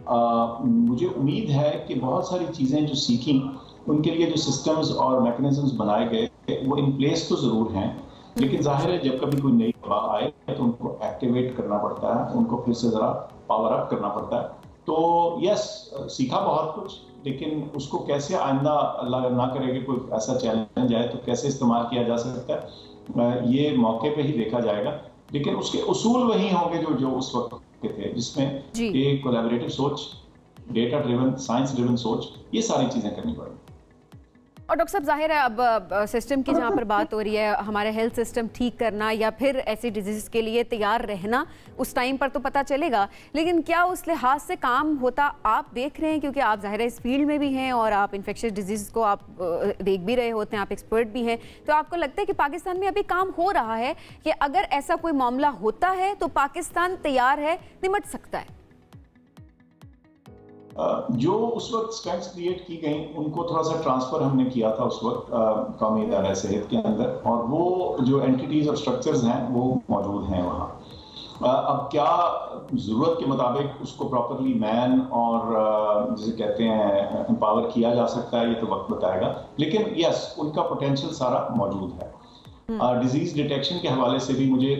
मुझे उम्मीद है कि बहुत सारी चीजें जो सीखी उनके लिए जो सिस्टम्स और मैकेनिज्म्स बनाए गए वो इन प्लेस तो जरूर हैं, लेकिन जाहिर है जब कभी कोई नई वबा आए तो उनको एक्टिवेट करना पड़ता है, उनको फिर से जरा पावर अप करना पड़ता है। तो यस, सीखा बहुत कुछ, लेकिन उसको कैसे आइंदा अल्लाह ना करे कि कोई ऐसा चैलेंज आए तो कैसे इस्तेमाल किया जा सकता है, ये मौके पे ही देखा जाएगा। लेकिन उसके उसूल वही होंगे जो उस वक्त के थे, जिसमें एक कोलैबोरेटिव सोच, डेटा ड्रिवन, साइंस ड्रिवन सोच, ये सारी चीजें करनी पड़ेंगी। और डॉक्टर साहब जाहिर है अब सिस्टम की जहाँ पर बात हो रही है, हमारे हेल्थ सिस्टम ठीक करना या फिर ऐसी डिजीज़ के लिए तैयार रहना उस टाइम पर तो पता चलेगा, लेकिन क्या उस लिहाज से काम होता आप देख रहे हैं? क्योंकि आप जाहिर है इस फील्ड में भी हैं और आप इन्फेक्शियस डिजीज़ को आप देख भी रहे होते हैं, आप एक्सपर्ट भी हैं, तो आपको लगता है कि पाकिस्तान में अभी काम हो रहा है कि अगर ऐसा कोई मामला होता है तो पाकिस्तान तैयार है, निपट सकता है? जो उस वक्त स्ट्रेंथ्स क्रिएट की गई उनको थोड़ा सा ट्रांसफर हमने किया था उस वक्त कौमी इदारा सेहत के अंदर, और वो जो एंटिटीज और स्ट्रक्चर्स हैं वो मौजूद हैं वहाँ। अब क्या ज़रूरत के मुताबिक उसको प्रॉपरली मैन और जिसे कहते हैं एम्पावर किया जा सकता है, ये तो वक्त बताएगा, लेकिन यस, उनका पोटेंशियल सारा मौजूद है। डिजीज डिटेक्शन के हवाले से भी मुझे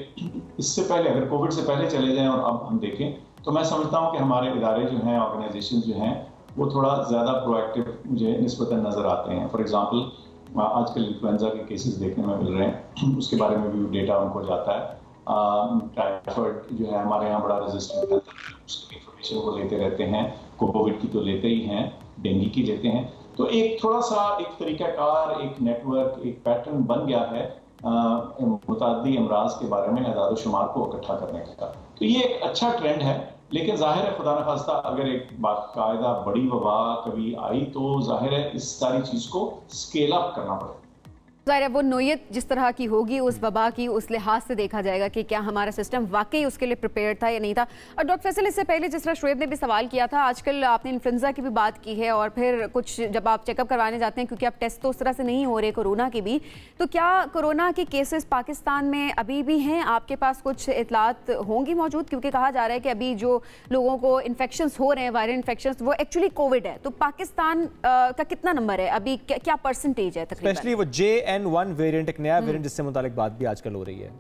इससे पहले, अगर कोविड से पहले चले जाएं और अब हम देखें, तो मैं समझता हूं कि हमारे इदारे जो हैं, ऑर्गेनाइजेशन जो हैं, वो थोड़ा ज़्यादा प्रोएक्टिव मुझे निस्बतन नज़र आते हैं। फॉर एग्जांपल आजकल इन्फ्लुएंजा के केसेस देखने में मिल रहे हैं, उसके बारे में भी डेटा उनको जाता है। टाइफाइड जो है हमारे यहाँ बड़ा रेजिस्टेंट है, उसकी इंफॉर्मेशन वो लेते रहते हैं, कोविड की तो लेते ही हैं, डेंगू की लेते हैं। तो एक थोड़ा सा एक तरीकाकार, एक नेटवर्क, एक पैटर्न बन गया है मुताद्दी अमराज के बारे में अदाद शुमार को इकट्ठा करने का। तो ये एक अच्छा ट्रेंड है, लेकिन जाहिर है खुदा न खास्ता अगर एक बाकायदा बड़ी वबा कभी आई तो जाहिर है इस सारी चीज को स्केल अप करना पड़ेगा। ज़ाहिर है वो नोयत जिस तरह की होगी उस वबा की, उस लिहाज से देखा जाएगा कि क्या हमारा सिस्टम वाकई उसके लिए प्रिपेयर था या नहीं था। और डॉक्टर फैसल, इससे पहले जिस तरह शुएब ने भी सवाल किया था, आजकल आपने इन्फ्लुएंजा की भी बात की है और फिर कुछ जब आप चेकअप करवाने जाते हैं, क्योंकि अब टेस्ट तो उस तरह से नहीं हो रहे कोरोना के भी, तो क्या कोरोना के केसेस पाकिस्तान में अभी भी हैं? आपके पास कुछ इतलात होंगी मौजूद? क्योंकि कहा जा रहा है कि अभी जो लोगों को इन्फेक्शंस हो रहे हैं, वायरल इन्फेक्शंस, वो एक्चुअली कोविड है। तो पाकिस्तान का कितना नंबर है अभी, क्या परसेंटेज है तकरीबन? स्पेशली वो JN1 वेरिएंट, एक नया वेरिएंट जिससे मुतालिक बात भी आजकल हो रही है।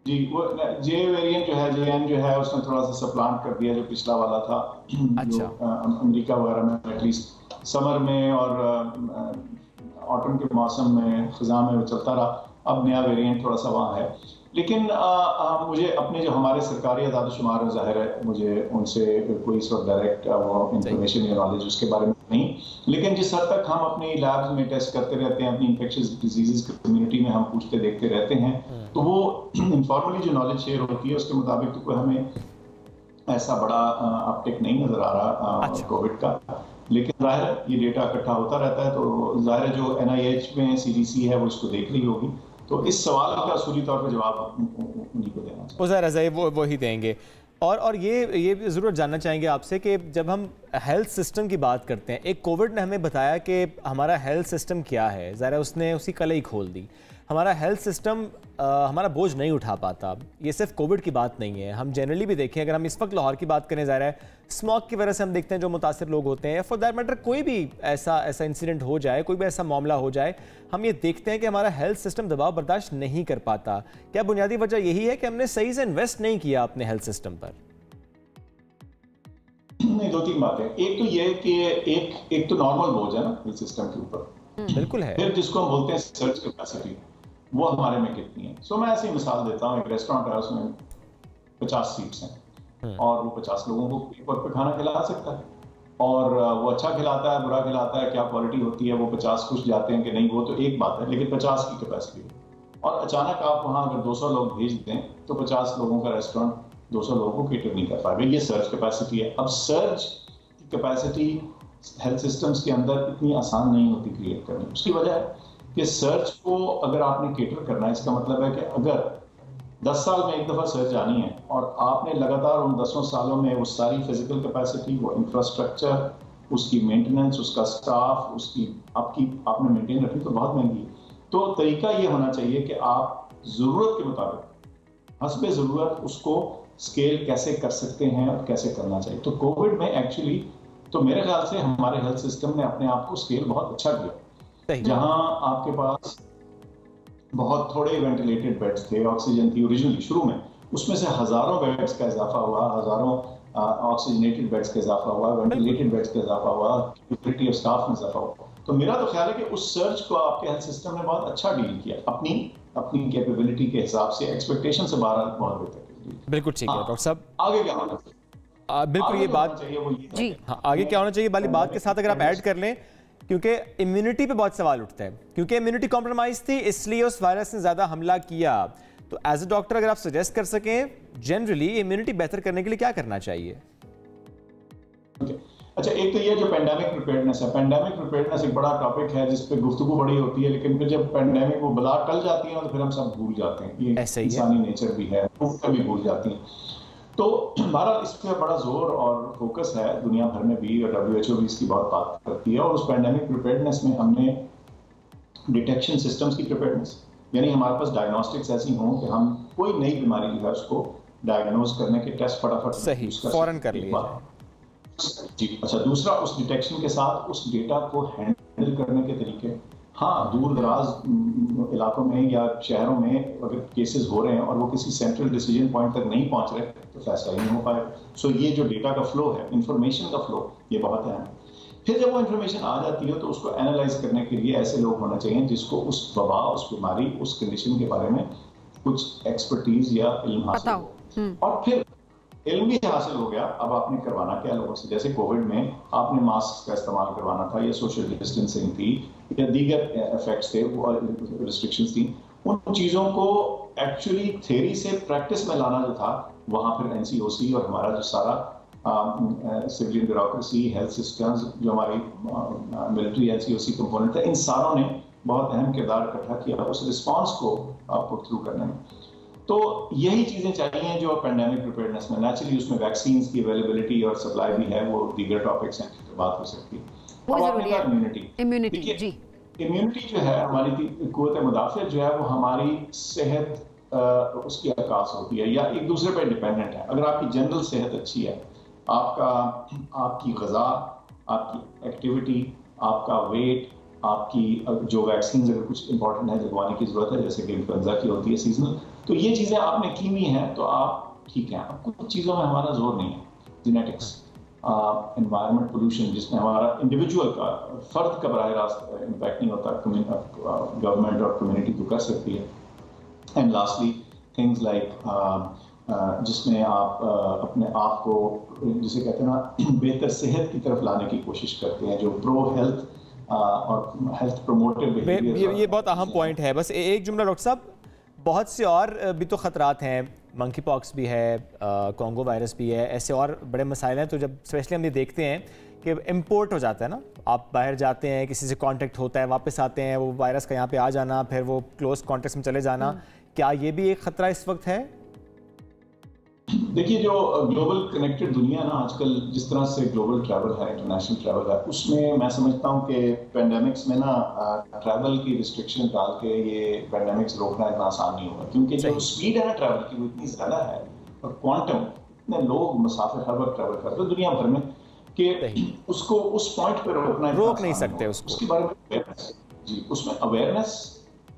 जी, वो जे वेरिएंट जो है, JN जो है, उसने थोड़ा सा सप्लांट कर दिया जो पिछला वाला था। अच्छा। अमेरिका वगैरह में एटलीस्ट समर में और ऑटम के मौसम में ख़िज़ा में वो चलता रहा। अब नया वेरिएंट थोड़ा सा वहाँ है, लेकिन मुझे अपने जो हमारे सरकारी आदादशुमार है, ज़ाहिर है मुझे उनसे कोई इस वक्त डायरेक्ट वो इंफॉर्मेशन या नॉलेज उसके बारे में नहीं, लेकिन जिस हद तक हम अपनी लैब्स में टेस्ट करते रहते हैं, अपनी इन्फेक्शियस डिजीज़ कम्युनिटी में हम पूछते देखते रहते हैं, तो वो इनफॉर्मली जो नॉलेज शेयर होती है उसके मुताबिक तो कोई हमें ऐसा बड़ा अपटेक नहीं नज़र आ रहा कोविड का। लेकिन ज़ाहिर है ये डेटा इकट्ठा होता रहता है, तो ज़ाहिर है जो NIH में CDC है वो इसको देख रही होगी, तो इस सवाल का असूली तौर पर जवाब उन्हीं को देना चाहिए। वो ही देंगे। और ये ज़रूर जानना चाहेंगे आपसे कि जब हम हेल्थ सिस्टम की बात करते हैं, एक कोविड ने हमें बताया कि हमारा हेल्थ सिस्टम क्या है, ज़रा उसने उसी कला ही खोल दी। हमारा हेल्थ सिस्टम हमारा बोझ नहीं उठा पाता। ये सिर्फ कोविड की बात नहीं है, हम जनरली भी देखें, अगर हम इस वक्त लाहौर की बात करें, ज़ाहिर है स्मॉग की वजह से हम देखते हैं जो मुतासिर लोग होते हैं, फॉर दैट मैटर कोई भी ऐसा इंसिडेंट हो जाए, कोई भी ऐसा मामला हो जाए, हम ये देखते हैं कि हमारा हेल्थ सिस्टम दबाव बर्दाश्त नहीं कर पाता। क्या बुनियादी वजह यही है कि हमने सही से इन्वेस्ट नहीं किया अपने हेल्थ सिस्टम पर? नहीं, दो तीन बातें। एक तो ये कि एक तो नॉर्मल बोझ है ना हेल्थ सिस्टम के ऊपर, बिल्कुल है। फिर जिसको हम बोलते हैं सर्च कैपेसिटी, वो हमारे में कितनी है। सो मैं ऐसी मिसाल देता हूँ, एक रेस्टोरेंट है, उसमें 50 सीट्स हैं और वो 50 लोगों को एक वक्त पे खाना खिला सकता है, और वो अच्छा खिलाता है, बुरा खिलाता है, क्या क्वालिटी होती है, वो 50 खुश जाते हैं कि नहीं, वो तो एक बात है, लेकिन 50 की कैपेसिटी है और अचानक आप वहाँ अगर 200 लोग भेज दें तो 50 लोगों का रेस्टोरेंट 200 लोगों को केटर नहीं कर पाएगा। ये सर्च कैपेसिटी है। अब सर्च की कैपेसिटी हेल्थ सिस्टम्स के अंदर इतनी आसान नहीं होती क्रिएट करनी। उसकी वजह है कि सर्च को अगर आपने केटर करना है, इसका मतलब है कि अगर 10 साल में एक दफ़ा सर्च आनी है और आपने लगातार उन 10 सालों में वो सारी फिजिकल कैपेसिटी, वो इंफ्रास्ट्रक्चर, उसकी मेंटेनेंस, उसका स्टाफ, उसकी आपने मेंटेन रखनी, तो बहुत महंगी है। तो तरीका ये होना चाहिए कि आप ज़रूरत के मुताबिक हस्बे ज़रूरत उसको स्केल कैसे कर सकते हैं और कैसे करना चाहिए। तो कोविड में एक्चुअली तो मेरे ख्याल से हमारे हेल्थ सिस्टम ने अपने आप को स्केल बहुत अच्छा किया। जहां आपके पास बहुत थोड़े वेंटिलेटेड बेड्स थे, ऑक्सीजन थी ओरिजिनली शुरू में, उसमें से हजारों बेड्स का इजाफा हुआ, हजारों ऑक्सीजनेटेड बेड्स का इजाफा हुआ, वेंटिलेटेड बेड्स का इजाफा हुआ, कैपेसिटी ऑफ स्टाफ में इजाफा हुआ। तो मेरा तो ख्याल है कि उस सर्च को आपके हेल्थ सिस्टम ने बहुत अच्छा डील किया, अपनी कैपेबिलिटी के हिसाब से, एक्सपेक्टेशन से बाहर बहुत बेहतर। बिल्कुल ठीक है डॉक्टर साहब, आगे क्या होना चाहिए? बिल्कुल ये बात जी हाँ, आगे क्या होना चाहिए वाली बात के साथ अगर आप ऐड कर लें, क्योंकि इम्यूनिटी पे बहुत सवाल उठते हैं, क्योंकि इम्यूनिटी कॉम्प्रोमाइज थी इसलिए उस वायरस ने ज्यादा हमला किया। तो एज अ डॉक्टर अगर आप सजेस्ट कर सकें जनरली इम्यूनिटी बेहतर करने के लिए क्या करना चाहिए? अच्छा, एक तो ये जो पेंडेमिक प्रिपेयर्डनेस है, पेंडेमिक प्रिपेयर्डनेस एक बड़ा टॉपिक है जिस पे गुफ्तगू बड़ी होती है, लेकिन फिर जब पेंडेमिक वो बला टल जाती है तो फिर हम सब भूल जाते हैं। ये इंसानी नेचर भी है, कभी भूल जाती है। तो हमारा इस पर बड़ा जोर और फोकस है दुनिया भर में भी, और WHO भी इसकी बहुत बात करती है। और उस पेंडेमिक प्रिपेयर्डनेस में हमने डिटेक्शन सिस्टम्स की प्रिपेयर्डनेस, यानी हमारे पास डायग्नोस्टिक्स ऐसी हों कि हम कोई नई बीमारी जो है उसको डायग्नोज करने के टेस्ट फटाफट सही फौरन कर लिए जी। अच्छा, दूसरा उस डिटेक्शन के साथ उस डेटा को हैंडल करने के तरीके। हाँ, दूर दराज इलाकों में या शहरों में अगर केसेस हो रहे हैं और वो किसी सेंट्रल डिसीजन पॉइंट तक नहीं पहुंच रहे तो फैसला ही नहीं हो पाएगा। सो ये जो डेटा का फ्लो है, इंफॉर्मेशन का फ्लो, ये बहुत अहम है। फिर जब वो इंफॉर्मेशन आ जाती है तो उसको एनालाइज करने के लिए ऐसे लोग होना चाहिए जिसको उस वबा, उस बीमारी, उस कंडीशन के बारे में कुछ एक्सपर्टीज या इल्म हासिल हो। और फिर इल्म भी हासिल हो गया, अब आपने करवाना क्या लोगों से? जैसे कोविड में आपने मास्क का इस्तेमाल करवाना था, या सोशल डिस्टेंसिंग थी, या दीगर इफेक्ट्स थे, रिस्ट्रिक्शंस थी। उन चीज़ों को एक्चुअली थ्योरी से प्रैक्टिस में लाना जो था, वहाँ फिर NCOC और हमारा जो सारा सिविलियन ब्यूरोक्रेसी, हेल्थ सिस्टम्स, जो हमारी मिलिट्री NCOC कंपोनेंट था, इन सारों ने बहुत अहम किरदार इकट्ठा किया उस रिस्पॉन्स को पुट थ्रू करने में। तो यही चीजें चाहिए जो पेंडेमिक प्रिपेयर्डनेस में। नेचुरली उसमें वैक्सीन की अवेलेबिलिटी और सप्लाई भी है, वो दीगर टॉपिक्स हैं तो बात हो सकती है। वो जरूरी है इम्यूनिटी जी। इम्यूनिटी जो है हमारी कुव्वत मुदाफ़िअत जो है वो हमारी सेहत उसकी अक्कास होती है या एक दूसरे पर डिपेंडेंट है। अगर आपकी जनरल सेहत अच्छी है, आपकी ग़िज़ा, आपकी एक्टिविटी, आपका वेट, आपकी जो वैक्सीन अगर कुछ इंपॉर्टेंट है लगवाने की जरूरत है, जैसे कि इन्फ्लुएंजा की होती है सीजनल, तो ये चीजें आपने की हुई हैं तो आप ठीक हैं। कुछ चीजों में हमारा जोर नहीं है, जेनेटिक्स, एनवायरनमेंट पोल्यूशन जिसमें हमारा इंडिविजुअल का फर्द का बराह रास्त इम्पैक्ट नहीं होता, गवर्नमेंट और कम्युनिटी तो कर सकती है। एंड लास्टली थिंग्स लाइक जिसमें आप अपने आप को जिसे कहते हैं ना बेहतर सेहत की तरफ लाने की कोशिश करते हैं, जो प्रो हेल्थ और हेल्थ प्रोमोटिव बिहेवियर। ये बहुत अहम पॉइंट है। बस एक जुमला डॉक्टर साहब, बहुत से और भी तो खतरात हैं, मंकी पॉक्स भी है, कॉन्गो वायरस भी है, ऐसे और बड़े मसाइल हैं। तो जब स्पेशली हम ये देखते हैं कि इम्पोर्ट हो जाता है ना, आप बाहर जाते हैं, किसी से कांटेक्ट होता है, वापस आते हैं, वो वायरस का यहाँ पे आ जाना, फिर वो क्लोज कॉन्टेक्ट में चले जाना, क्या ये भी एक खतरा इस वक्त है? देखिए, जो ग्लोबल कनेक्टेड दुनिया ना आजकल जिस तरह से ग्लोबल ट्रैवल है, इंटरनेशनल ट्रैवल है, उसमें मैं समझता हूँ कि पेंडेमिक्स में ना ट्रैवल की रिस्ट्रिक्शन डाल के ये पेंडेमिक्स रोकना इतना आसान नहीं होगा, क्योंकि जो स्पीड है ना ट्रैवल की वो इतनी ज़्यादा है और क्वांटम, इतने लोग मुसाफिर हर वक्त ट्रैवल करते हैं दुनिया भर में कि उसको उस पॉइंट पर रोक नहीं सकते उसके बारे में अवेयरनेस, जी उसमें अवेयरनेस,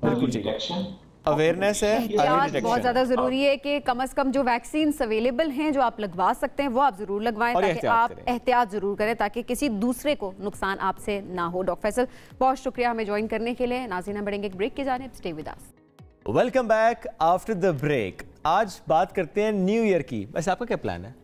डिटेक्शन, अवेयरनेस है, बहुत ज़्यादा ज़रूरी है कि कम से कम जो वैक्सीन अवेलेबल हैं जो आप लगवा सकते हैं वो आप ज़रूर लगवाएं, ताकि आप एहतियात ज़रूर करें ताकि किसी दूसरे को नुकसान आपसे ना हो। डॉक्टर फैसल, बहुत शुक्रिया हमें ज्वाइन करने के लिए। नाज़रीन, बढ़ेंगे एक ब्रेक की जानिब, stay with us. Welcome back after the break. आज बात करते हैं न्यू ईयर की। वैसे आपका क्या प्लान है?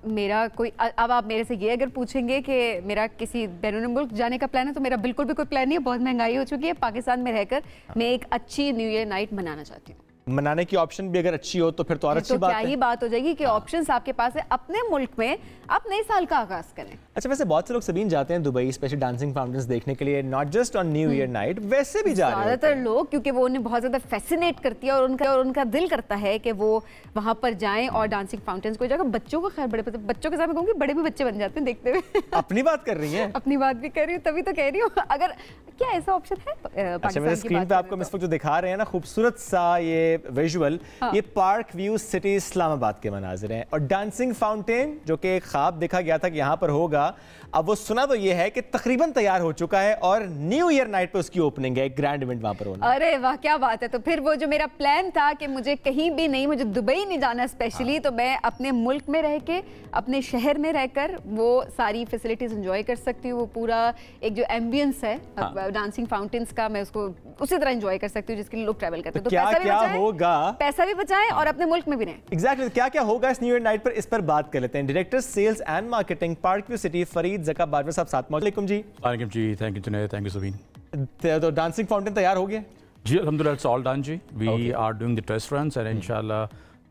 मेरा कोई, अब आप मेरे से ये अगर पूछेंगे कि मेरा किसी बैरून मुल्क जाने का प्लान है, तो मेरा बिल्कुल भी कोई प्लान नहीं है। बहुत महंगाई हो चुकी है पाकिस्तान में रहकर, मैं एक अच्छी न्यू ईयर नाइट मनाना चाहती हूँ। मनाने की ऑप्शन भी अगर अच्छी हो तो फिर तो और अच्छी बात है। क्या ही बात हो जाएगी कि ऑप्शंस आपके पास है, अपने मुल्क में आप नए साल का आगाज करें। अच्छा, वैसे बहुत से लोग सबीन जाते हैं दुबई स्पेशल डांसिंग फाउंटेन्स देखने के लिए, not just on new year night, वैसे भी जा रहे हैं ज्यादातर लोग, क्योंकि वो उन्हें बहुत ज्यादा फैसिनेट करती है और उनका दिल करता है कि वो वहां पर जाएं और डांसिंग फाउंटेन्स को जाकर। बच्चों को खैर, बड़े बच्चों के साथ मैं कहूँगी बड़े भी बच्चे बन जाते हैं देखते हुए। अपनी बात कर रही है? अपनी बात भी कर रही हूँ, तभी तो कह रही हूँ। अगर क्या ऐसा ऑप्शन है? अच्छा, मेरे स्क्रीन पे आपको इस वक्त जो दिखा रहे हैं ना खूबसूरत सा ये विजुअल, ये पार्क व्यू सिटी इस्लामाबाद के मनाजिर हैं और डांसिंग फाउंटेन जो कि एक ख्वाब देखा गया था कि यहाँ पर होगा, अब वो सुना तो ये है कि तकरीबन तैयार हो चुका है और न्यू ईयर नाइट पे उसकी ओपनिंग है, एक ग्रैंड इवेंट वहां पर होना। अरे वाह, क्या बात है। तो फिर वो जो मेरा प्लान था कि मुझे कहीं भी नहीं, मुझे दुबई नहीं जाना स्पेशली, तो मैं अपने मुल्क में रह के, अपने शहर में रहकर वो सारी फैसिलिटीज एंजॉय कर सकती हूँ। वो पूरा एक जो एम्बियंस है डांसिंग फाउंटेन्स का, मैं उसको उसी तरह एंजॉय कर सकती हूँ जिसके लिए लोग ट्रैवल करते हैं। तो क्या होगा, पैसा भी बचाएं और अपने मुल्क में भी रहें। एग्जैक्टली, क्या क्या होगा इस न्यू ईयर नाइट पर, इस पर बात कर लेते हैं। Director sales and marketing Park view City Farid Zaka Bajwa साहब साथ मौजूद। वालेकुम जी। वालेकुम जी, thank you Junaid, thank you Subeen. तो डांसिंग फाउंटेन तैयार हो गया जी? अल्हम्दुलिल्लाह, इट्स ऑल डन जी। We are doing the test runs and इंशाल्लाह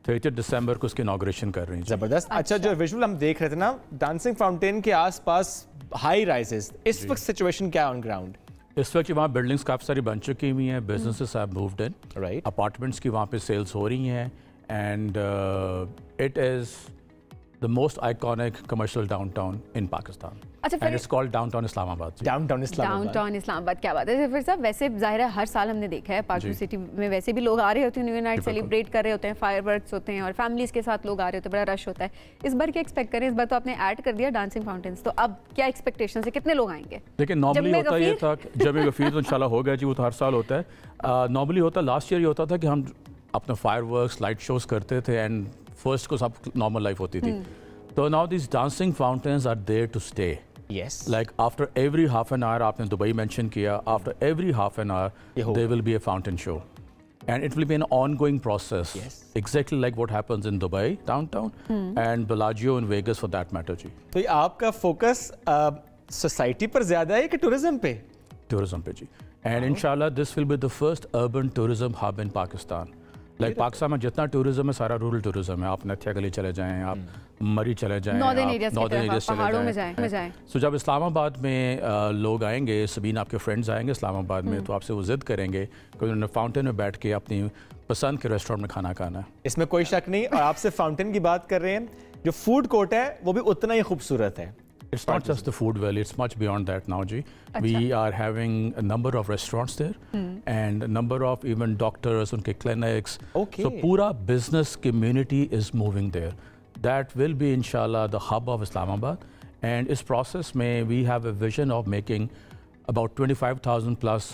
30 दिसंबर को उसकी इनॉग्रेशन कर रहे हैं। जबरदस्त। अच्छा, जो विजुअल हम देख रहे थे ना डांसिंग फाउंटेन के आसपास हाई राइजेस, इस वक्त सिचुएशन क्या है ऑन ग्राउंड? इस वक्त वहाँ बिल्डिंग्स काफ़ी सारी बन चुकी हुई हैं, businesses have moved in, right, apartments की वहाँ पे सेल्स हो रही हैं and it is the most iconic commercial downtown in Pakistan. अच्छा, and it's called downtown Islamabad. Downtown Islamabad, क्या बात है। फिर साहब, वैसे जाहिर है हर साल हमने देखा है पार्क सिटी में वैसे भी लोग आ रहे होते हैं, न्यू ईयर नाइट सेलिब्रेट कर रहे होते हैं, फायरवर्क्स होते हैं और फैमिलीज के साथ लोग आ रहे होते हैं, बड़ा रश होता है। इस बार क्या एक्सपेक्ट करें? इस बार तो आपने ऐड कर दिया डांसिंग फाउंटेन्स, तो अब क्या एक्सपेक्टेशन है, कितने लोग आएंगे? देखिए, नॉर्मली होता ये था जब गफीर तो इंशाल्लाह हो गया जी, वो तो हर साल होता है। नॉर्मली होता, लास्ट ईयर ये होता था कि हम अपना फायरवर्क्स, लाइट शोज करते थे एंड फर्स्ट को सब नॉर्मल लाइफ होती थी। So now these dancing fountains are there to stay. Yes. Like after every half an hour, आपने दुबई mention किया, after every half an hour, there will be a fountain show. And it will be an ongoing process. Yes. Exactly like what happens in Dubai, downtown, and Bellagio in Vegas for that matter जी. तो आपका focus society पर ज़्यादा है कि tourism पे? Tourism पे जी. And inshallah this will be the first urban tourism hub in Pakistan. Like Pakistan में जितना टूरिज्म है सारा रूरल टूरिज्म है। आप नथिया गली चले जाएं, आप मरी चले जाएं, नॉर्दर्न एरिया पहाड़ों में जाएं। सो जब इस्लामाबाद में लोग आएंगे, सबीन आपके फ्रेंड्स आएंगे इस्लामाबाद में, तो आपसे वो जिद करेंगे कि उन्होंने फाउंटेन में बैठ के अपनी पसंद के रेस्टोरेंट में खाना खाना है। इसमें कोई शक नहीं। और आपसे फाउंटेन की बात कर रहे हैं, जो फूड कोर्ट है वो भी उतना ही खूबसूरत है। It's not just the food valley, it's much beyond that now, Ji. We are having a number of restaurants there and a number of even doctors, unke clinics. Okay. So pura business community is moving there. That will be inshallah the hub of Islamabad. And this process we have a vision of making about 25,000 plus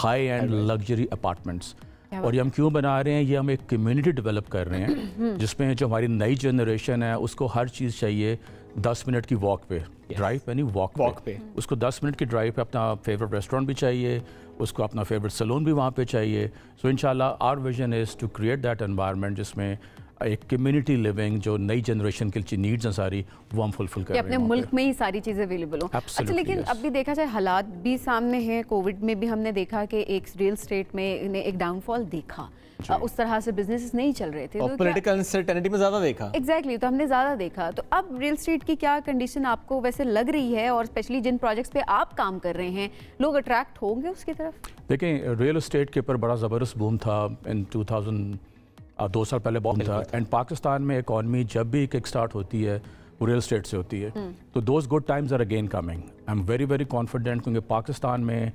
high-end luxury apartments. और ये हम क्यों बना रहे हैं, ये हम एक कम्युनिटी डेवलप कर रहे हैं जिसमें जो हमारी नई जनरेशन है उसको हर चीज़ चाहिए 10 मिनट की वॉक पे, ड्राइव पे नहीं, वॉक पे। उसको 10 मिनट की ड्राइव पे अपना फेवरेट रेस्टोरेंट भी चाहिए, उसको अपना फेवरेट सैलून भी वहाँ पे चाहिए। सो इंशाल्लाह our vision is to create that environment जिसमें एक कम्युनिटी लिविंग जो नई जनरेशन की नीड्स हैं सारी वो हम फुलफिल कर रहे हैं। अपने मुल्क में ही सारी चीज़ें अवेलेबल हो। अच्छा, लेकिन अब भी देखा जाए हालात भी सामने हैं, कोविड में भी हमने देखा कि एक रियल स्टेट में ने एक डाउनफॉल देखा, उस तरह से बिजनेसेस नहीं चल रहे थे, और पॉलिटिकल अनसर्टेनिटी में ज़्यादा देखा। एग्जैक्टली, तो हमने ज़्यादा देखा। तो अब रियल स्टेट की क्या कंडीशन आपको वैसे लग रही है, और स्पेशली जिन प्रोजेक्ट्स पे आप काम कर रहे हैं, लोग अट्रैक्ट होंगे उसकी तरफ? देखें, रियल एस्टेट के ऊपर बड़ा ज़बरदस्त बूम था इन 2 साल पहले बहुत था। एंड पाकिस्तान में इकॉनमी जब भी किक स्टार्ट होती है वो रियल स्टेट से होती है। तो those good times are again coming. I am very very confident, क्योंकि पाकिस्तान में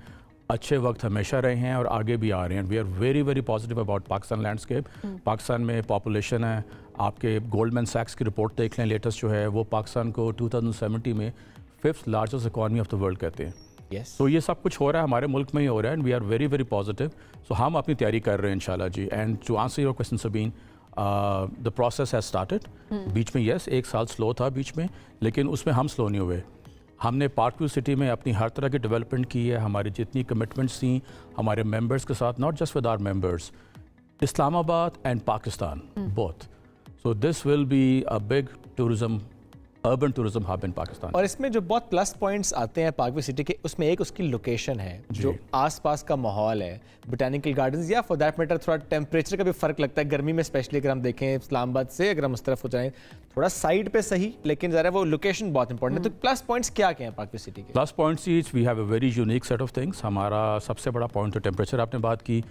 अच्छे वक्त हमेशा रहे हैं और आगे भी आ रहे हैं। We are very very positive about Pakistan landscape. Pakistan में पॉपुलेशन है, आपके गोल्डमैन सैक्स की रिपोर्ट देख लें लेटेस्ट जो है, वो पाकिस्तान को 2070 में 5th largest economy of the world कहते हैं। तो ये सब कुछ हो रहा है हमारे मुल्क में ही हो रहा है, and we are very very positive. So हम अपनी तैयारी कर रहे हैं इंशाल्लाह जी। And to answer your question Sabeen, the process has started. बीच में यस 1 साल स्लो था बीच में, लेकिन उसमें हम स्लो नहीं हुए। हमने पार्क व्यू सिटी में अपनी हर तरह की डेवलपमेंट की है। हमारी जितनी कमिटमेंट्स थी हमारे मेंबर्स के साथ, not just with our members, Islamabad and Pakistan both. So this will be a big tourism, urban tourism hub in Pakistan. और इसमें जो बहुत प्लस पॉइंट्स आते हैं पार्क व्यू सिटी के, उसमें एक उसकी लोकेशन है, जो आसपास का माहौल है, बोटैनिकल गार्डन्स, या फॉर दैट मैटर थोड़ा टेम्परेचर का भी फर्क लगता है गर्मी में, स्पेशली अगर हम देखें इस्लामाबाद से अगर हम उस तरफ हो जाएं, थोड़ा साइड पे सही, लेकिन ज़रा वो लोकेशन बहुत इंपॉर्टेंट है। तो प्लस पॉइंट्स क्या क्या हैं पार्क व्यू सिटी के? Plus points is we have a very unique set of things. हमारा सबसे बड़ा पॉइंट है टेम्परेचर। आपने बात की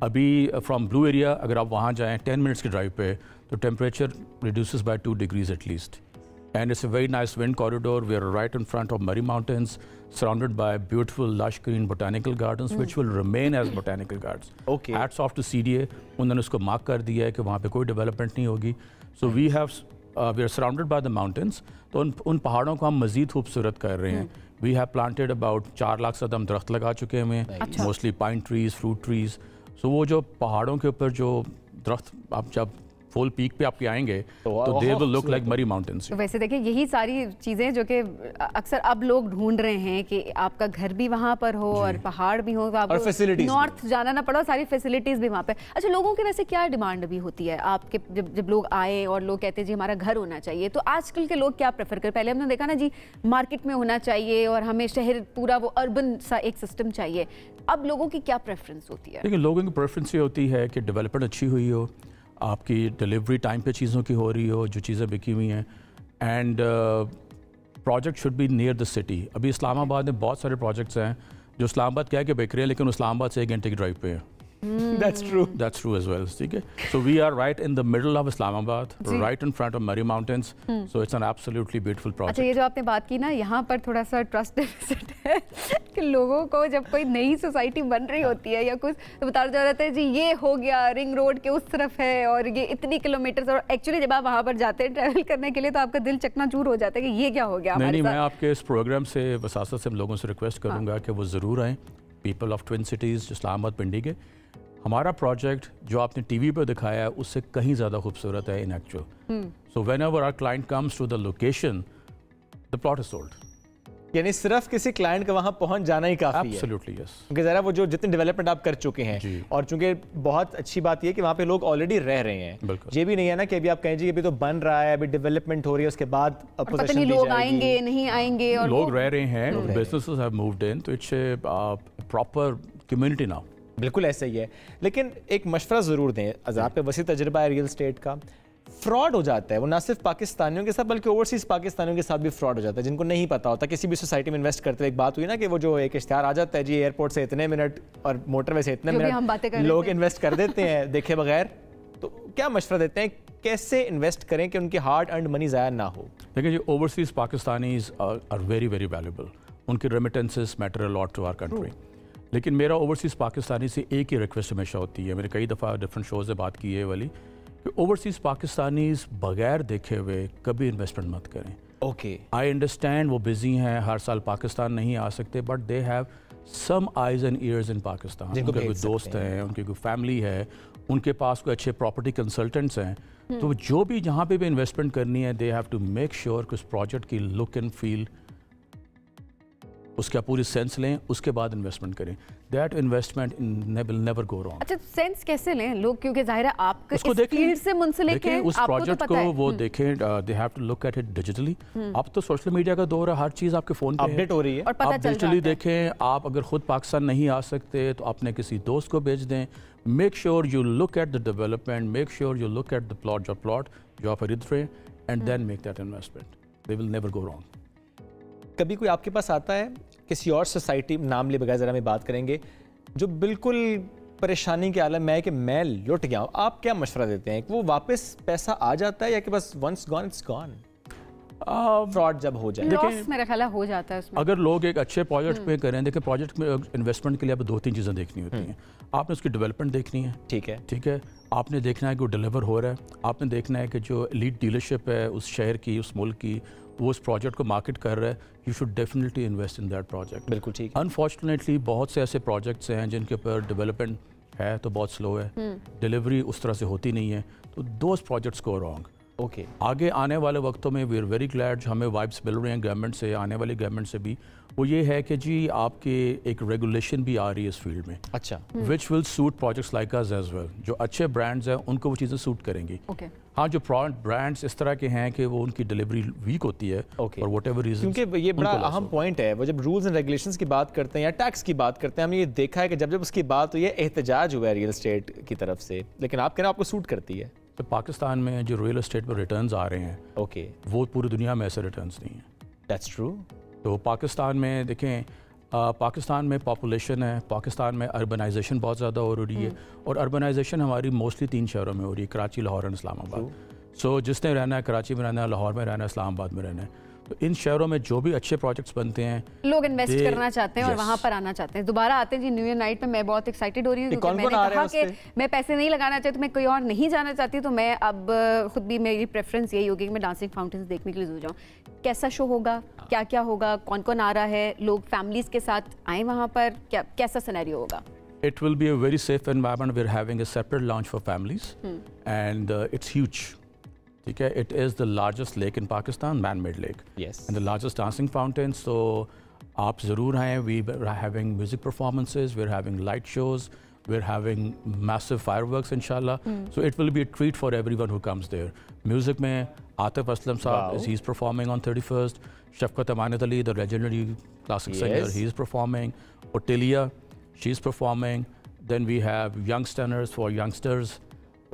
अभी फ्रॉम ब्लू एरिया, अगर आप वहाँ जाएँ 10 मिनट्स की ड्राइव पे, तो temperature reduces by 2 degrees at least. And it's a very nice wind corridor. We are right in front of Murray Mountains, surrounded by beautiful lush green botanical gardens, which will remain as botanical gardens. Okay. Hats off to CDA. उन्होंने उसको mark कर दिया है कि वहाँ पे कोई development नहीं होगी. So we are surrounded by the mountains. तो उन पहाड़ों को हम मज़ीद खूबसूरत कर रहे हैं. We have planted about 4 lakh से ज़्यादा हम दरख्त लगा चुके हैं, mostly pine trees, fruit trees. So वो जो पहाड़ों के ऊपर जो दरख्त आप जब फुल पीक पे आपके आएंगे तो दे विल लुक लाइक मरी माउंटेन्स। तो वैसे देखिए यही सारी चीज़ें जो कि अक्सर अब लोग ढूंढ रहे हैं कि आपका घर भी वहाँ पर हो और पहाड़ भी हो, तो आपको नॉर्थ जाना ना पड़ो, सारी फैसिलिटीज़ भी वहाँ पे। अच्छा, लोगों की वैसे क्या डिमांड भी होती है आपके, जब लोग आए और लोग कहते हैं जी हमारा घर होना चाहिए, तो आजकल के लोग क्या प्रेफर करें? पहले हमने देखा ना जी मार्केट में होना चाहिए और हमें शहर पूरा वो अर्बन सा एक सिस्टम चाहिए। अब लोगों की क्या प्रेफरेंस होती है? लेकिन लोगों की प्रेफरेंस ये होती है कि डेवलपमेंट अच्छी हुई हो, आपकी डिलीवरी टाइम पे चीज़ों की हो रही हो, जो चीज़ें बिकी हुई हैं, and project should be near the city. अभी इस्लामाबाद में बहुत सारे प्रोजेक्ट्स हैं जो इस्लामाबाद कह के बिक रहे हैं, लेकिन इस्लामाबाद से 1 घंटे की ड्राइव पे है। That's true. That's true as well. ठीक है. So we are right in the middle of Islamabad, right in front of Murray Mountains. So it's an absolutely beautiful project. अच्छा, ये जो आपने बात की ना, यहाँ पर थोड़ा सा ट्रस्ट डेफिसिट है कि लोगों को जब कोई नई सोसाइटी बन रही होती है या कुछ, तो बता जा रहा है जी ये हो गया रिंग रोड के उस तरफ है और ये इतनी किलोमीटर, और एक्चुअली जब आप वहाँ पर जाते हैं ट्रैवल करने के लिए तो आपका दिल चकनाचूर हो जाता है कि ये क्या हो गया हमारे साथ। नहीं, मैं आपके इस प्रोग्राम से वसासत से लोगों से रिक्वेस्ट करूँगा कि वो ज़रूर आएँ, people of twin cities Islamabad Pindi के। हमारा प्रोजेक्ट जो आपने टीवी पर दिखाया है उससे कहीं ज़्यादा खूबसूरत है in actual. So whenever our client comes to the location, the plot is sold. यानी सिर्फ किसी क्लाइंट का वहां पहुंच जाना ही काफी है। Absolutely yes. क्योंकि ज़रा वो जो जितने डेवलपमेंट आप कर चुके हैं, और चूंकि बहुत अच्छी बात ये कि वहाँ पे लोग ऑलरेडी रह रहे हैं, ये भी नहीं है ना कि अभी आप कहें जी अभी तो बन रहा है, अभी डेवलपमेंट हो रही है, उसके बाद पता नहीं लोग आएंगे नहीं आएंगे, और लोग रह रहे हैं, बिजनेसेस हैव मूव्ड इन, तो it's a proper community now. बिल्कुल ऐसा ही है। लेकिन एक मशवरा ज़रूर दें, आप पे वसी तजुर्बा है रियल स्टेट का, फ्रॉड हो जाता है वो ना सिर्फ पाकिस्तानियों के साथ बल्कि ओवरसीज़ पाकिस्तानियों के साथ भी फ्रॉड हो जाता है, जिनको नहीं पता होता। किसी भी सोसाइटी में इन्वेस्ट करते हुए एक बात हुई ना कि वो जो एक इश्तिहार आ जाता है जी एयरपोर्ट से इतने मिनट और मोटरवे से इतने मिनट, लोग इन्वेस्ट कर देते हैं देखे बगैर। तो क्या मशवरा देते हैं, कैसे इन्वेस्ट करें कि उनकी हार्ड अर्न्ड मनी ज़ाया ना हो? देखिए जी, overseas Pakistanis are very very valuable, उनकी remittances matter a lot to our country. लेकिन मेरा ओवरसीज़ पाकिस्तानी से एक ही रिक्वेस्ट हमेशा होती है, मैंने कई दफ़ा डिफरेंट शोज़ से बात की है वाली, कि ओवरसीज़ पाकिस्तानीज़ बगैर देखे हुए कभी इन्वेस्टमेंट मत करें। ओके, आई अंडरस्टैंड वो बिज़ी हैं, हर साल पाकिस्तान नहीं आ सकते, but they have some eyes and ears in Pakistan, उनके कोई दोस्त हैं, उनकी कोई फैमिली है, उनके पास कोई अच्छे प्रॉपर्टी कंसल्टेंट्स हैं, तो जो भी जहाँ पे भी इन्वेस्टमेंट करनी है they have to make sure कि उस प्रोजेक्ट की लुक एंड फील उसका पूरी सेंस लें, उसके बाद इन्वेस्टमेंट करें। That investment will never go wrong. अच्छा, सेंस कैसे लें लोग, क्योंकि जाहिर है आप उसको इस फील्ड से मुंसलिक हैं, उस प्रोजेक्ट को वो देखें, they have to look at it digitally. अब तो सोशल मीडिया का दौर है, हर चीज़ आपके फ़ोन पे अपडेट हो रही है, और आप डिजिटली देखें। आप अगर खुद पाकिस्तान नहीं आ सकते तो अपने किसी दोस्त को भेज दें। Make sure you look at the development, make sure you look at the plot जो आप खरीद रहे हैं, and then make that investment. They will never go wrong. कभी कोई आपके पास आता है किसी और सोसाइटी, नाम लिए बगैर ज़रा में बात करेंगे, जो बिल्कुल परेशानी के आलम में है कि मैं लुट गया हूँ, आप क्या मशवरा देते हैं कि वो वापस पैसा आ जाता है या कि बस once gone it's gone? Fraud जब हो जाए, लॉस मेरा ख्याल हो जाता है उसमें। अगर लोग एक अच्छे प्रोजेक्ट पे करें, देखिए प्रोजेक्ट में इन्वेस्टमेंट के लिए आपको 2-3 चीज़ें देखनी होती हैं। आपने उसकी डेवलपमेंट देखनी है, ठीक है, आपने देखना है कि वो डिलीवर हो रहा है, आपने देखना है कि जो एलीट डीलरशिप है उस शहर की, उस मुल्क की, वो उस प्रोजेक्ट को मार्केट कर रहा है। You should definitely invest in that project. बिल्कुल ठीक। अनफॉर्चुनेटली बहुत से ऐसे प्रोजेक्ट्स हैं जिनके ऊपर डेवलपमेंट है तो बहुत स्लो है, डिलीवरी उस तरह से होती नहीं है, तो those projects go wrong. Okay, आगे आने वाले वक्तों में वी आर वेरी ग्लैड, हमें वाइब्स मिल रहे हैं गवर्नमेंट से, आने वाली गवर्नमेंट से भी, वो ये है कि जी आपके एक रेगुलेशन भी आ रही है इस फील्ड में, अच्छा, which will suit projects like us as well. जो अच्छे ब्रांड्स हैं उनको वो चीज़ें सूट करेंगी। हाँ, जो ब्रांड्स इस तरह के हैं कि वो उनकी डिलीवरी वीक होती है और व्हाटएवर रीजन, क्योंकि ये बड़ा अहम पॉइंट है। वो जब रूल्स एंड रेगुलेशंस की बात करते हैं या टैक्स की बात करते हैं, हमने ये देखा है कि जब उसकी बात हुई है एहतजाज हुआ है रियल एस्टेट की तरफ से, लेकिन आप कह रहे हैं आपको सूट करती है। तो पाकिस्तान में जो रियल एस्टेट पर रिटर्न्स आ रहे हैं, ओके, वो पूरी दुनिया में ऐसे रिटर्न्स नहीं हैं। That's true. तो पाकिस्तान में देखें, पाकिस्तान में पॉपुलेशन है, पाकिस्तान में अर्बनाइजेशन बहुत ज़्यादा हो रही है, और अर्बनाइजेशन हमारी मोस्टली 3 शहरों में हो रही है, कराची, लाहौर और इस्लामाबाद। सो जिसने रहना है कराची में रहना है, लाहौर में रहना है, इस्लामाबाद में रहना है, तो इन शहरों में जो भी अच्छे प्रोजेक्ट्स बनते हैं, लोग इन्वेस्ट करना चाहते हैं और वहाँ पर आना चाहते हैं, दोबारा आते हैं जी। न्यू ईयर नाइट में मैं बहुत एक्साइटेड हो रही हूँ, क्योंकि मैंने कहा कि मैं पैसे नहीं लगाना चाहती, मैं कोई और नहीं जाना चाहती, तो मैं अब खुद भी, मेरी प्रेफरेंस यही होगी कि मैं डांसिंग फाउंटेन्स देखने के लिए जरूर जाऊँ। कैसा शो होगा, क्या क्या होगा, कौन कौन आ रहा है, लोग फैमिलीज के साथ आए वहाँ पर, क्या कैसा सिनेरियो होगा? It will be a very safe environment. We're having a separate lounge for families, and it's huge. Okay, it is the largest lake in Pakistan, man-made lake. Yes. And the largest dancing fountain. So, आप ज़रूर आएँ. We are having music performances. We're having light shows. We're having massive fireworks, inshallah. So it will be a treat for everyone who comes there. Music में Atif Aslam Saab, he's performing on 31st. Shafqat Amanat Ali, the legendary classic singer, he's performing. Ottilia, she's performing. Then we have youngsters for youngsters,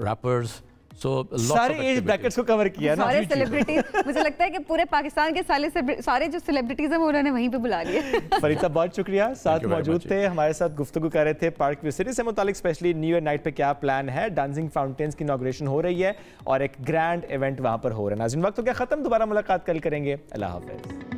rappers. So सारे as brackets को cover किया ना, सारे celebrities. मुझे लगता है कि पूरे पाकिस्तान के सारे जो सेलिब्रिटीज हैं वो उन्होंने वहीं पे बुला लिए। फरीद साहब बहुत शुक्रिया, साथ मौजूद थे, हमारे साथ गुफ्तगू कर रहे थे पार्क व्यू सिटी से मुतालिक, स्पेशली न्यू ईयर नाइट पे क्या प्लान है। डांसिंग फाउंटेन्स की इनॉग्रेशन हो रही है और एक ग्रैंड इवेंट वहां पर हो रहा है। नाज़रीन, वक्त हो गया खत्म, दोबारा मुलाकात कल करेंगे। अल्लाह हाफिज़।